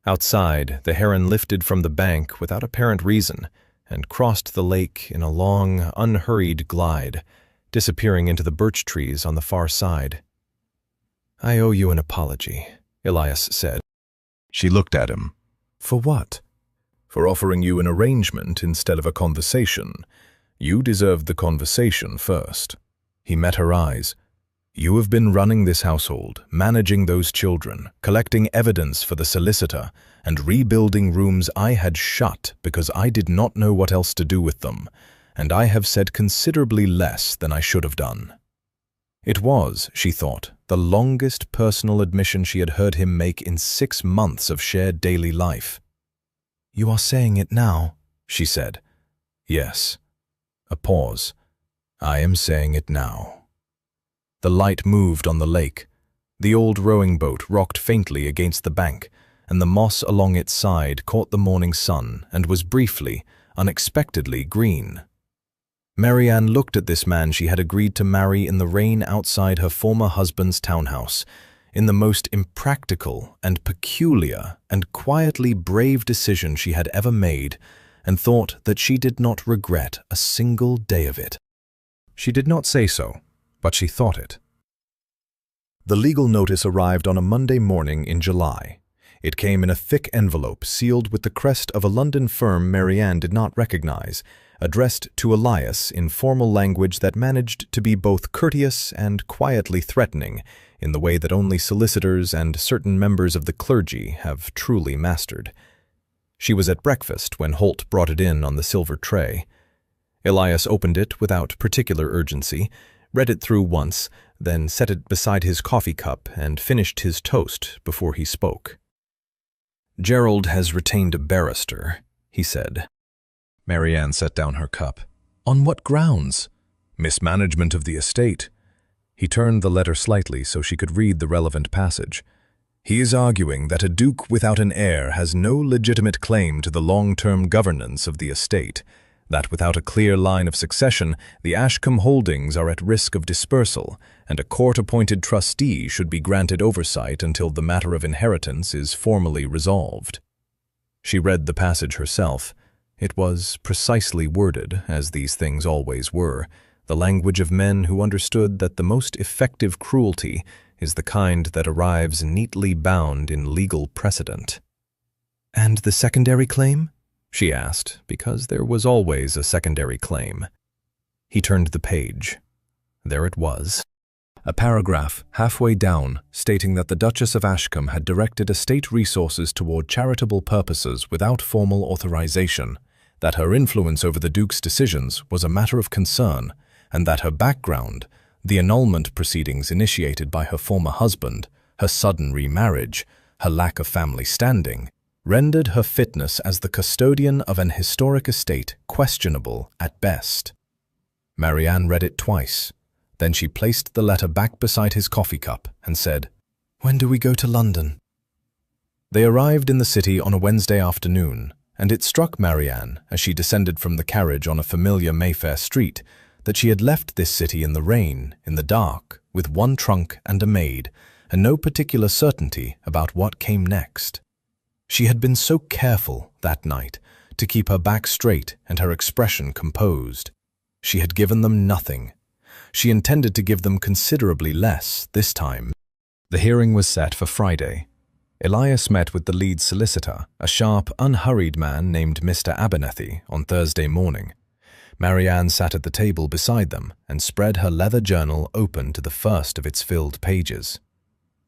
Speaker 1: Outside, the heron lifted from the bank without apparent reason and crossed the lake in a long, unhurried glide, disappearing into the birch trees on the far side. I owe you an apology, Elias said. She looked at him. For what? For offering you an arrangement instead of a conversation. You deserved the conversation first. He met her eyes. You have been running this household, managing those children, collecting evidence for the solicitor, and rebuilding rooms I had shut because I did not know what else to do with them, and I have said considerably less than I should have done. It was, she thought, the longest personal admission she had heard him make in 6 months of shared daily life. You are saying it now, she said. Yes. A pause. I am saying it now. The light moved on the lake. The old rowing boat rocked faintly against the bank, and the moss along its side caught the morning sun and was briefly, unexpectedly green. Marianne looked at this man she had agreed to marry in the rain outside her former husband's townhouse, in the most impractical and peculiar and quietly brave decision she had ever made, and thought that she did not regret a single day of it. She did not say so, but she thought it. The legal notice arrived on a Monday morning in July. It came in a thick envelope sealed with the crest of a London firm Marianne did not recognize, addressed to Elias in formal language that managed to be both courteous and quietly threatening, in the way that only solicitors and certain members of the clergy have truly mastered. She was at breakfast when Holt brought it in on the silver tray. Elias opened it without particular urgency, read it through once, then set it beside his coffee cup and finished his toast before he spoke. Gerald has retained a barrister, he said. Marianne set down her cup. On what grounds? Mismanagement of the estate. He turned the letter slightly so she could read the relevant passage. He is arguing that a duke without an heir has no legitimate claim to the long-term governance of the estate, that without a clear line of succession, the Ashcombe holdings are at risk of dispersal, and a court-appointed trustee should be granted oversight until the matter of inheritance is formally resolved. She read the passage herself. It was precisely worded, as these things always were, the language of men who understood that the most effective cruelty is the kind that arrives neatly bound in legal precedent. And the secondary claim? She asked, because there was always a secondary claim. He turned the page. There it was. A paragraph halfway down stating that the Duchess of Ashcombe had directed estate resources toward charitable purposes without formal authorization, that her influence over the Duke's decisions was a matter of concern, and that her background, the annulment proceedings initiated by her former husband, her sudden remarriage, her lack of family standing, rendered her fitness as the custodian of an historic estate questionable at best. Marianne read it twice. Then she placed the letter back beside his coffee cup and said, "When do we go to London?" They arrived in the city on a Wednesday afternoon, and it struck Marianne as she descended from the carriage on a familiar Mayfair street that she had left this city in the rain, in the dark, with one trunk and a maid, and no particular certainty about what came next. She had been so careful that night to keep her back straight and her expression composed. She had given them nothing. She intended to give them considerably less this time. The hearing was set for Friday. Elias met with the lead solicitor, a sharp, unhurried man named Mr. Abernethy, on Thursday morning. Marianne sat at the table beside them and spread her leather journal open to the first of its filled pages.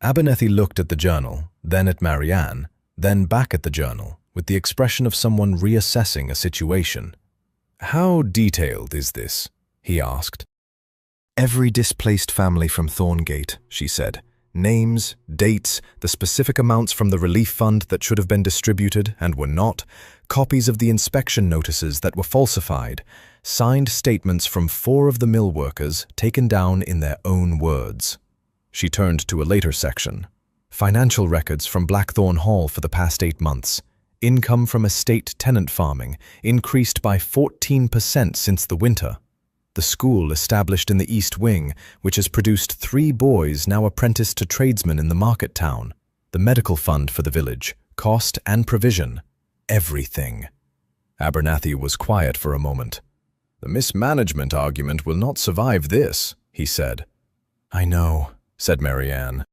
Speaker 1: Abernethy looked at the journal, then at Marianne, then back at the journal, with the expression of someone reassessing a situation. "How detailed is this?" he asked. "Every displaced family from Thorngate," she said. "Names, dates, the specific amounts from the relief fund that should have been distributed and were not, copies of the inspection notices that were falsified, signed statements from 4 of the mill workers taken down in their own words." She turned to a later section. "Financial records from Blackthorn Hall for the past 8 months. Income from estate tenant farming increased by 14% since the winter. The school established in the East Wing, which has produced 3 boys now apprenticed to tradesmen in the market town. The medical fund for the village, cost and provision. Everything." Abernethy was quiet for a moment. "The mismanagement argument will not survive this," he said. "I know," said Marianne.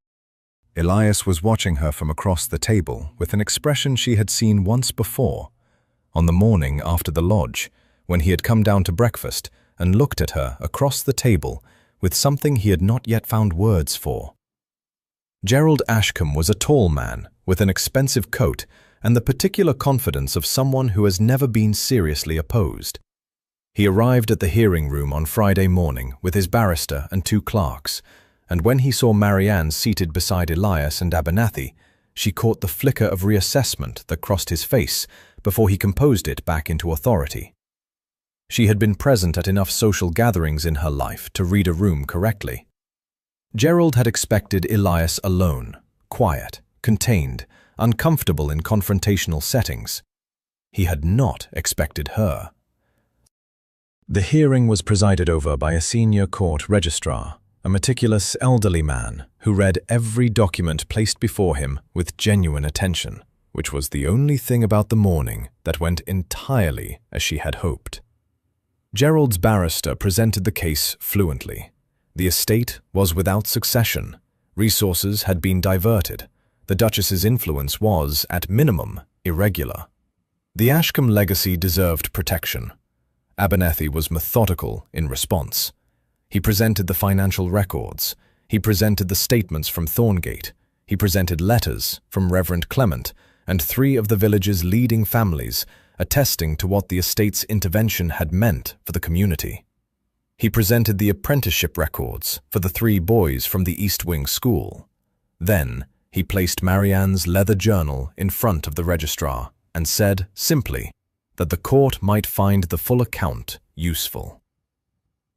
Speaker 1: Elias was watching her from across the table with an expression she had seen once before, on the morning after the lodge, when he had come down to breakfast and looked at her across the table with something he had not yet found words for. Gerald Ashcombe was a tall man with an expensive coat and the particular confidence of someone who has never been seriously opposed. He arrived at the hearing room on Friday morning with his barrister and 2 clerks, and when he saw Marianne seated beside Elias and Abernethy, she caught the flicker of reassessment that crossed his face before he composed it back into authority. She had been present at enough social gatherings in her life to read a room correctly. Gerald had expected Elias alone, quiet, contained, uncomfortable in confrontational settings. He had not expected her. The hearing was presided over by a senior court registrar, a meticulous elderly man who read every document placed before him with genuine attention, which was the only thing about the morning that went entirely as she had hoped. Gerald's barrister presented the case fluently. The estate was without succession. Resources had been diverted. The Duchess's influence was, at minimum, irregular. The Ashcombe legacy deserved protection. Abernethy was methodical in response. He presented the financial records. He presented the statements from Thorngate. He presented letters from Reverend Clement and 3 of the village's leading families, attesting to what the estate's intervention had meant for the community. He presented the apprenticeship records for the 3 boys from the East Wing school. Then he placed Marianne's leather journal in front of the registrar and said, simply, that the court might find the full account useful.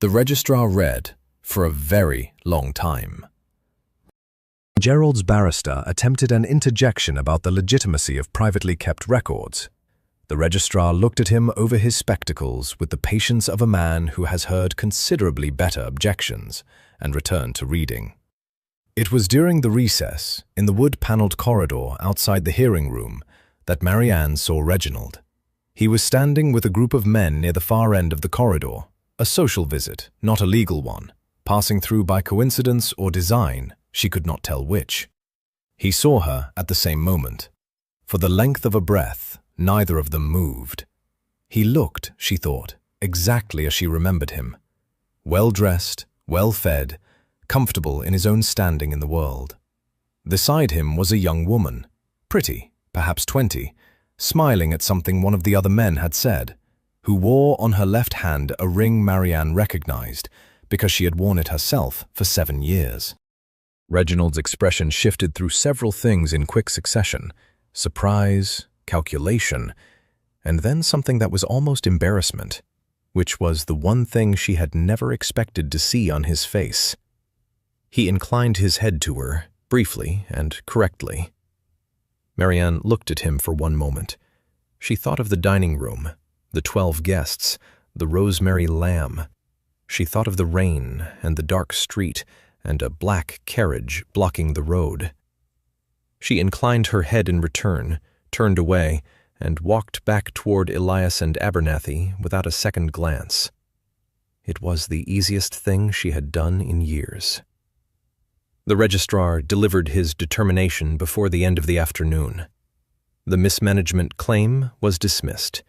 Speaker 1: The registrar read for a very long time. Gerald's barrister attempted an interjection about the legitimacy of privately kept records. The registrar looked at him over his spectacles with the patience of a man who has heard considerably better objections and returned to reading. It was during the recess, in the wood-panelled corridor outside the hearing room, that Marianne saw Reginald. He was standing with a group of men near the far end of the corridor, a social visit, not a legal one, passing through by coincidence or design, she could not tell which. He saw her at the same moment. For the length of a breath, neither of them moved. He looked, she thought, exactly as she remembered him. Well-dressed, well-fed, comfortable in his own standing in the world. Beside him was a young woman, pretty, perhaps 20, smiling at something one of the other men had said, who wore on her left hand a ring Marianne recognized because she had worn it herself for 7 years. Reginald's expression shifted through several things in quick succession: surprise, calculation, and then something that was almost embarrassment, which was the one thing she had never expected to see on his face. He inclined his head to her, briefly and correctly. Marianne looked at him for one moment. She thought of the dining room, the 12 guests, the rosemary lamb. She thought of the rain and the dark street and a black carriage blocking the road. She inclined her head in return, turned away, and walked back toward Elias and Abernathy without a second glance. It was the easiest thing she had done in years. The registrar delivered his determination before the end of the afternoon. The mismanagement claim was dismissed.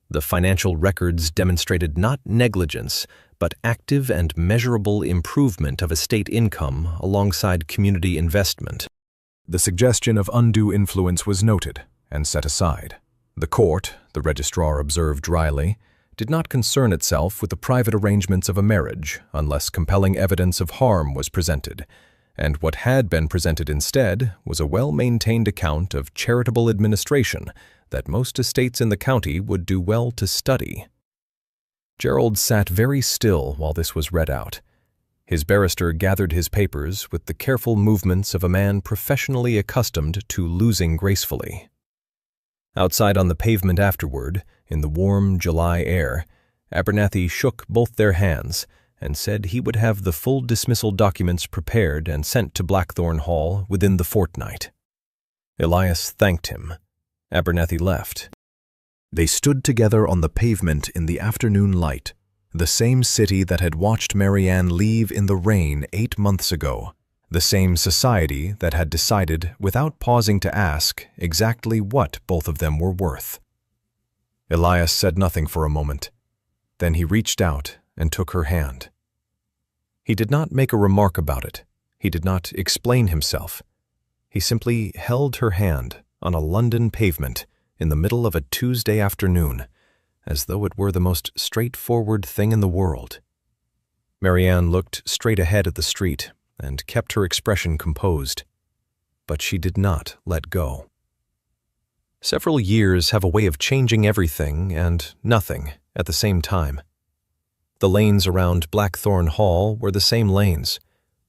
Speaker 1: The financial records demonstrated not negligence, but active and measurable improvement of estate income alongside community investment. The suggestion of undue influence was noted and set aside. The court, the registrar observed dryly, did not concern itself with the private arrangements of a marriage unless compelling evidence of harm was presented, and what had been presented instead was a well-maintained account of charitable administration that most estates in the county would do well to study. Gerald sat very still while this was read out. His barrister gathered his papers with the careful movements of a man professionally accustomed to losing gracefully. Outside on the pavement afterward, in the warm July air, Abernathy shook both their hands and said he would have the full dismissal documents prepared and sent to Blackthorn Hall within the fortnight. Elias thanked him. Abernathy left. They stood together on the pavement in the afternoon light, the same city that had watched Marianne leave in the rain 8 months ago, the same society that had decided, without pausing to ask, exactly what both of them were worth. Elias said nothing for a moment. Then he reached out and took her hand. He did not make a remark about it. He did not explain himself. He simply held her hand on a London pavement in the middle of a Tuesday afternoon, as though it were the most straightforward thing in the world. Marianne looked straight ahead at the street and kept her expression composed, but she did not let go. Several years have a way of changing everything and nothing at the same time. The lanes around Blackthorn Hall were the same lanes.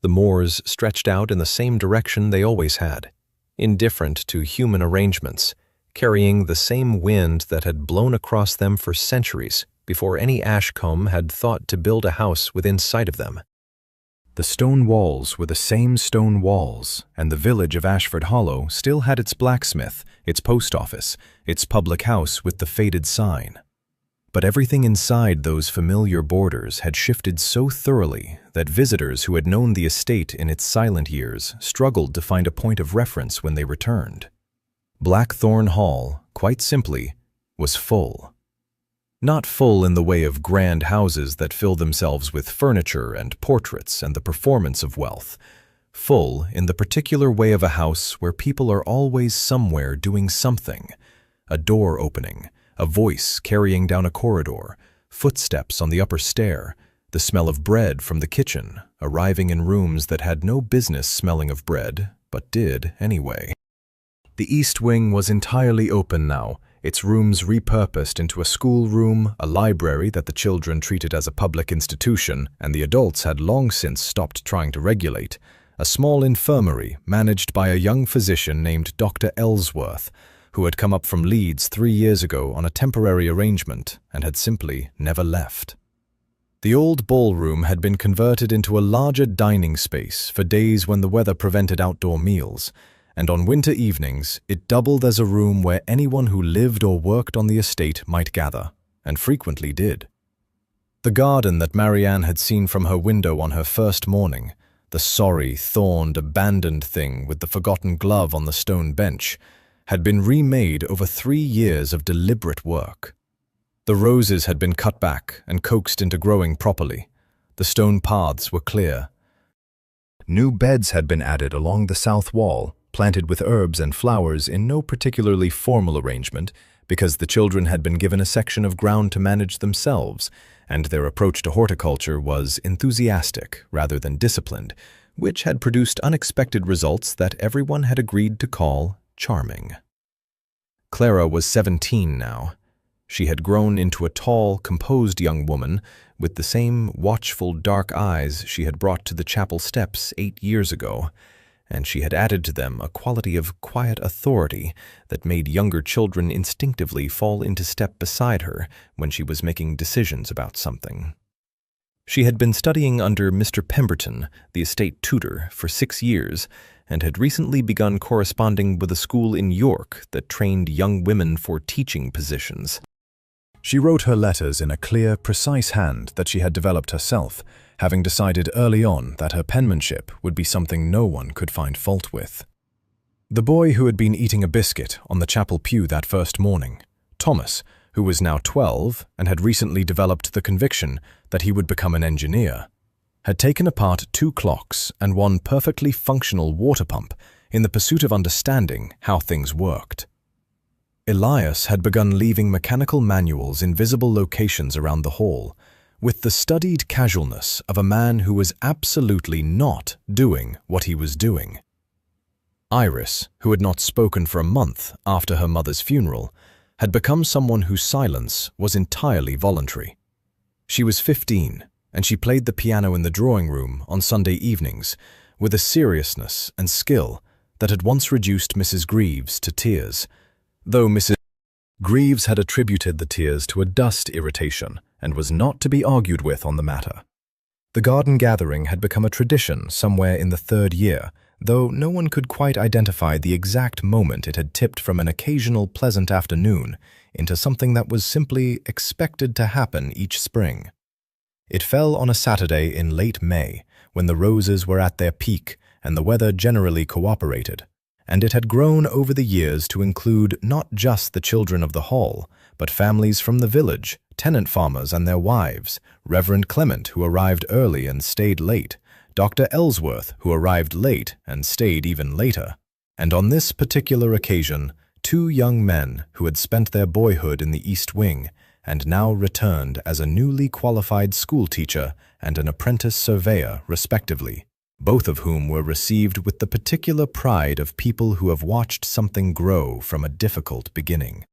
Speaker 1: The moors stretched out in the same direction they always had, indifferent to human arrangements, carrying the same wind that had blown across them for centuries before any Ashcombe had thought to build a house within sight of them. The stone walls were the same stone walls, and the village of Ashford Hollow still had its blacksmith, its post office, its public house with the faded sign. But everything inside those familiar borders had shifted so thoroughly that visitors who had known the estate in its silent years struggled to find a point of reference when they returned. Blackthorn Hall, quite simply, was full. Not full in the way of grand houses that fill themselves with furniture and portraits and the performance of wealth. Full in the particular way of a house where people are always somewhere doing something. A door opening, a voice carrying down a corridor, footsteps on the upper stair, the smell of bread from the kitchen, arriving in rooms that had no business smelling of bread, but did anyway. The east wing was entirely open now, its rooms repurposed into a schoolroom, a library that the children treated as a public institution and the adults had long since stopped trying to regulate, a small infirmary managed by a young physician named Dr. Ellsworth, who had come up from Leeds 3 years ago on a temporary arrangement and had simply never left. The old ballroom had been converted into a larger dining space for days when the weather prevented outdoor meals, and on winter evenings it doubled as a room where anyone who lived or worked on the estate might gather, and frequently did. The garden that Marianne had seen from her window on her first morning, the sorry, thorned, abandoned thing with the forgotten glove on the stone bench, had been remade over 3 years of deliberate work. The roses had been cut back and coaxed into growing properly. The stone paths were clear. New beds had been added along the south wall, planted with herbs and flowers in no particularly formal arrangement, because the children had been given a section of ground to manage themselves, and their approach to horticulture was enthusiastic rather than disciplined, which had produced unexpected results that everyone had agreed to call charming. Clara was 17 now. She had grown into a tall, composed young woman with the same watchful dark eyes she had brought to the chapel steps 8 years ago, and she had added to them a quality of quiet authority that made younger children instinctively fall into step beside her when she was making decisions about something. She had been studying under Mr. Pemberton, the estate tutor, for 6 years, and had recently begun corresponding with a school in York that trained young women for teaching positions. She wrote her letters in a clear, precise hand that she had developed herself, having decided early on that her penmanship would be something no one could find fault with. The boy who had been eating a biscuit on the chapel pew that first morning, Thomas, who was now 12 and had recently developed the conviction that he would become an engineer, had taken apart 2 clocks and 1 perfectly functional water pump in the pursuit of understanding how things worked. Elias had begun leaving mechanical manuals in visible locations around the hall, with the studied casualness of a man who was absolutely not doing what he was doing. Iris, who had not spoken for a month after her mother's funeral, had become someone whose silence was entirely voluntary. She was 15, and she played the piano in the drawing room on Sunday evenings with a seriousness and skill that had once reduced Mrs. Greaves to tears, though Mrs. Greaves had attributed the tears to a dust irritation and was not to be argued with on the matter. The garden gathering had become a tradition somewhere in the 3rd year, though no one could quite identify the exact moment it had tipped from an occasional pleasant afternoon into something that was simply expected to happen each spring. It fell on a Saturday in late May, when the roses were at their peak and the weather generally cooperated, and it had grown over the years to include not just the children of the hall, but families from the village, tenant farmers and their wives, Reverend Clement, who arrived early and stayed late, Dr. Ellsworth, who arrived late and stayed even later, and on this particular occasion, 2 young men who had spent their boyhood in the East Wing and now returned as a newly qualified schoolteacher and an apprentice surveyor, respectively, both of whom were received with the particular pride of people who have watched something grow from a difficult beginning.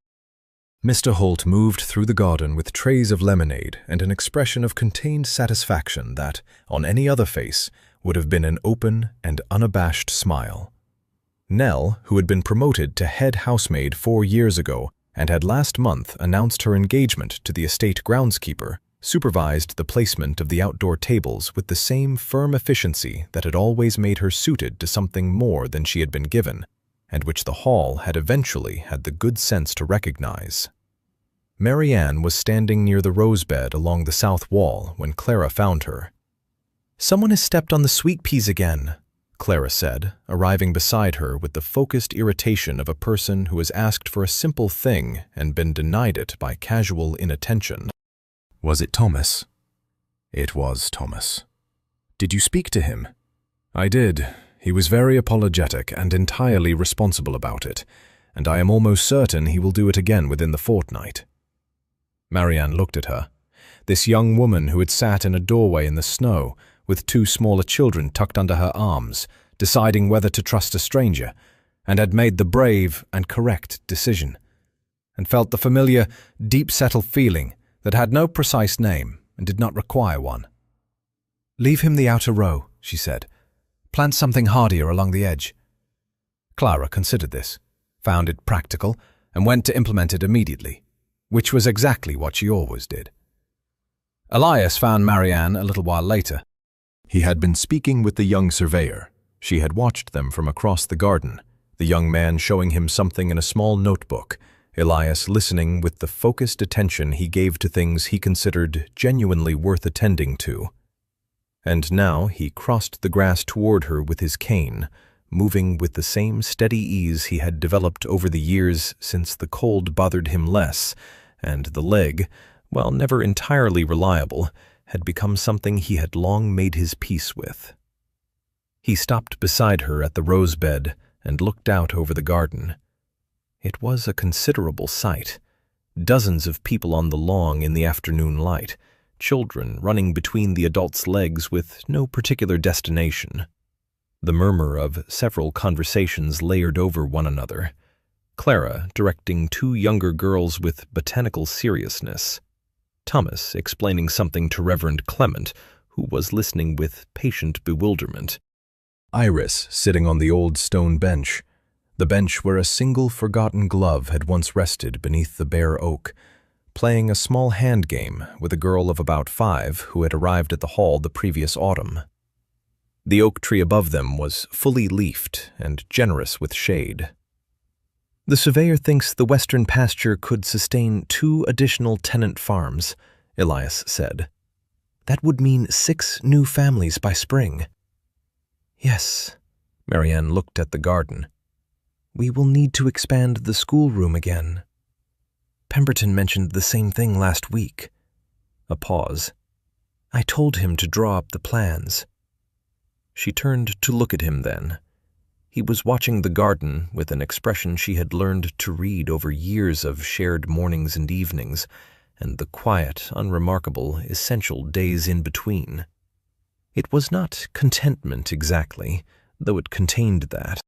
Speaker 1: Mr. Holt moved through the garden with trays of lemonade and an expression of contained satisfaction that, on any other face, would have been an open and unabashed smile. Nell, who had been promoted to head housemaid 4 years ago and had last month announced her engagement to the estate groundskeeper, supervised the placement of the outdoor tables with the same firm efficiency that had always made her suited to something more than she had been given, and which the hall had eventually had the good sense to recognize. Marianne was standing near the rose bed along the south wall when Clara found her. "Someone has stepped on the sweet peas again," Clara said, arriving beside her with the focused irritation of a person who has asked for a simple thing and been denied it by casual inattention. "Was it Thomas?" "It was Thomas." "Did you speak to him?" "I did. He was very apologetic and entirely responsible about it, and I am almost certain he will do it again within the fortnight." Marianne looked at her. This young woman who had sat in a doorway in the snow, with 2 smaller children tucked under her arms, deciding whether to trust a stranger, and had made the brave and correct decision, and felt the familiar, deep-settled feeling that had no precise name and did not require one. "Leave him the outer row," she said. "Plant something hardier along the edge." Clara considered this, found it practical, and went to implement it immediately, which was exactly what she always did. Elias found Marianne a little while later. He had been speaking with the young surveyor. She had watched them from across the garden, the young man showing him something in a small notebook, Elias listening with the focused attention he gave to things he considered genuinely worth attending to. And now he crossed the grass toward her with his cane, moving with the same steady ease he had developed over the years since the cold bothered him less, and the leg, while never entirely reliable, had become something he had long made his peace with. He stopped beside her at the rose bed and looked out over the garden. It was a considerable sight. Dozens of people on the lawn in the afternoon light, children running between the adults' legs with no particular destination. The murmur of several conversations layered over one another. Clara directing 2 younger girls with botanical seriousness. Thomas explaining something to Reverend Clement, who was listening with patient bewilderment. Iris sitting on the old stone bench, the bench where a single forgotten glove had once rested beneath the bare oak, playing a small hand game with a girl of about 5 who had arrived at the hall the previous autumn. The oak tree above them was fully leafed and generous with shade. "The surveyor thinks the western pasture could sustain 2 additional tenant farms," Elias said. "That would mean 6 new families by spring." "Yes," Marianne looked at the garden. "We will need to expand the schoolroom again. Pemberton mentioned the same thing last week." A pause. "I told him to draw up the plans." She turned to look at him then. He was watching the garden with an expression she had learned to read over years of shared mornings and evenings, and the quiet, unremarkable, essential days in between. It was not contentment exactly, though it contained that.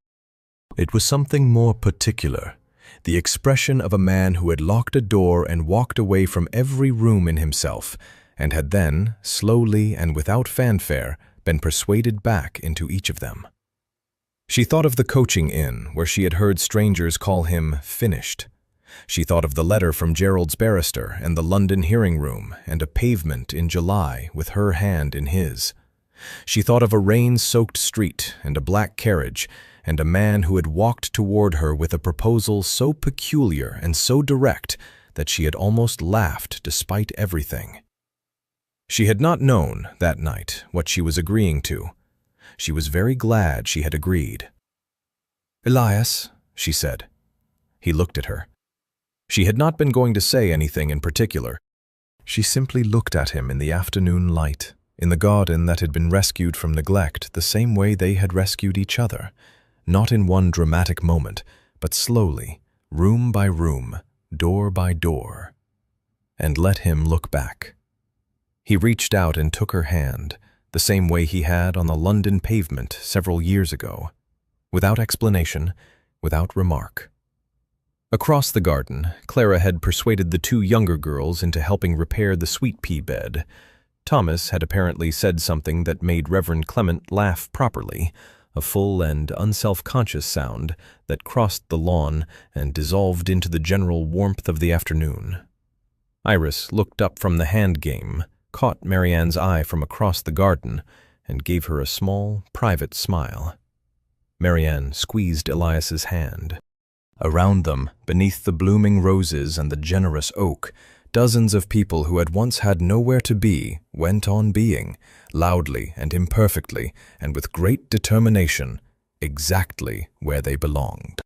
Speaker 1: It was something more particular, the expression of a man who had locked a door and walked away from every room in himself, and had then, slowly and without fanfare, been persuaded back into each of them. She thought of the coaching inn, where she had heard strangers call him finished. She thought of the letter from Gerald's barrister and the London hearing room and a pavement in July with her hand in his. She thought of a rain-soaked street and a black carriage and a man who had walked toward her with a proposal so peculiar and so direct that she had almost laughed despite everything. She had not known, that night, what she was agreeing to. She was very glad she had agreed. "Elias," she said. He looked at her. She had not been going to say anything in particular. She simply looked at him in the afternoon light, in the garden that had been rescued from neglect the same way they had rescued each other, not in one dramatic moment, but slowly, room by room, door by door, and let him look back. He reached out and took her hand, the same way he had on the London pavement several years ago, without explanation, without remark. Across the garden, Clara had persuaded the 2 younger girls into helping repair the sweet pea bed. Thomas had apparently said something that made Reverend Clement laugh properly, a full and unself-conscious sound that crossed the lawn and dissolved into the general warmth of the afternoon. Iris looked up from the hand game, caught Marianne's eye from across the garden, and gave her a small, private smile. Marianne squeezed Elias's hand. Around them, beneath the blooming roses and the generous oak, dozens of people who had once had nowhere to be went on being, loudly and imperfectly, and with great determination, exactly where they belonged.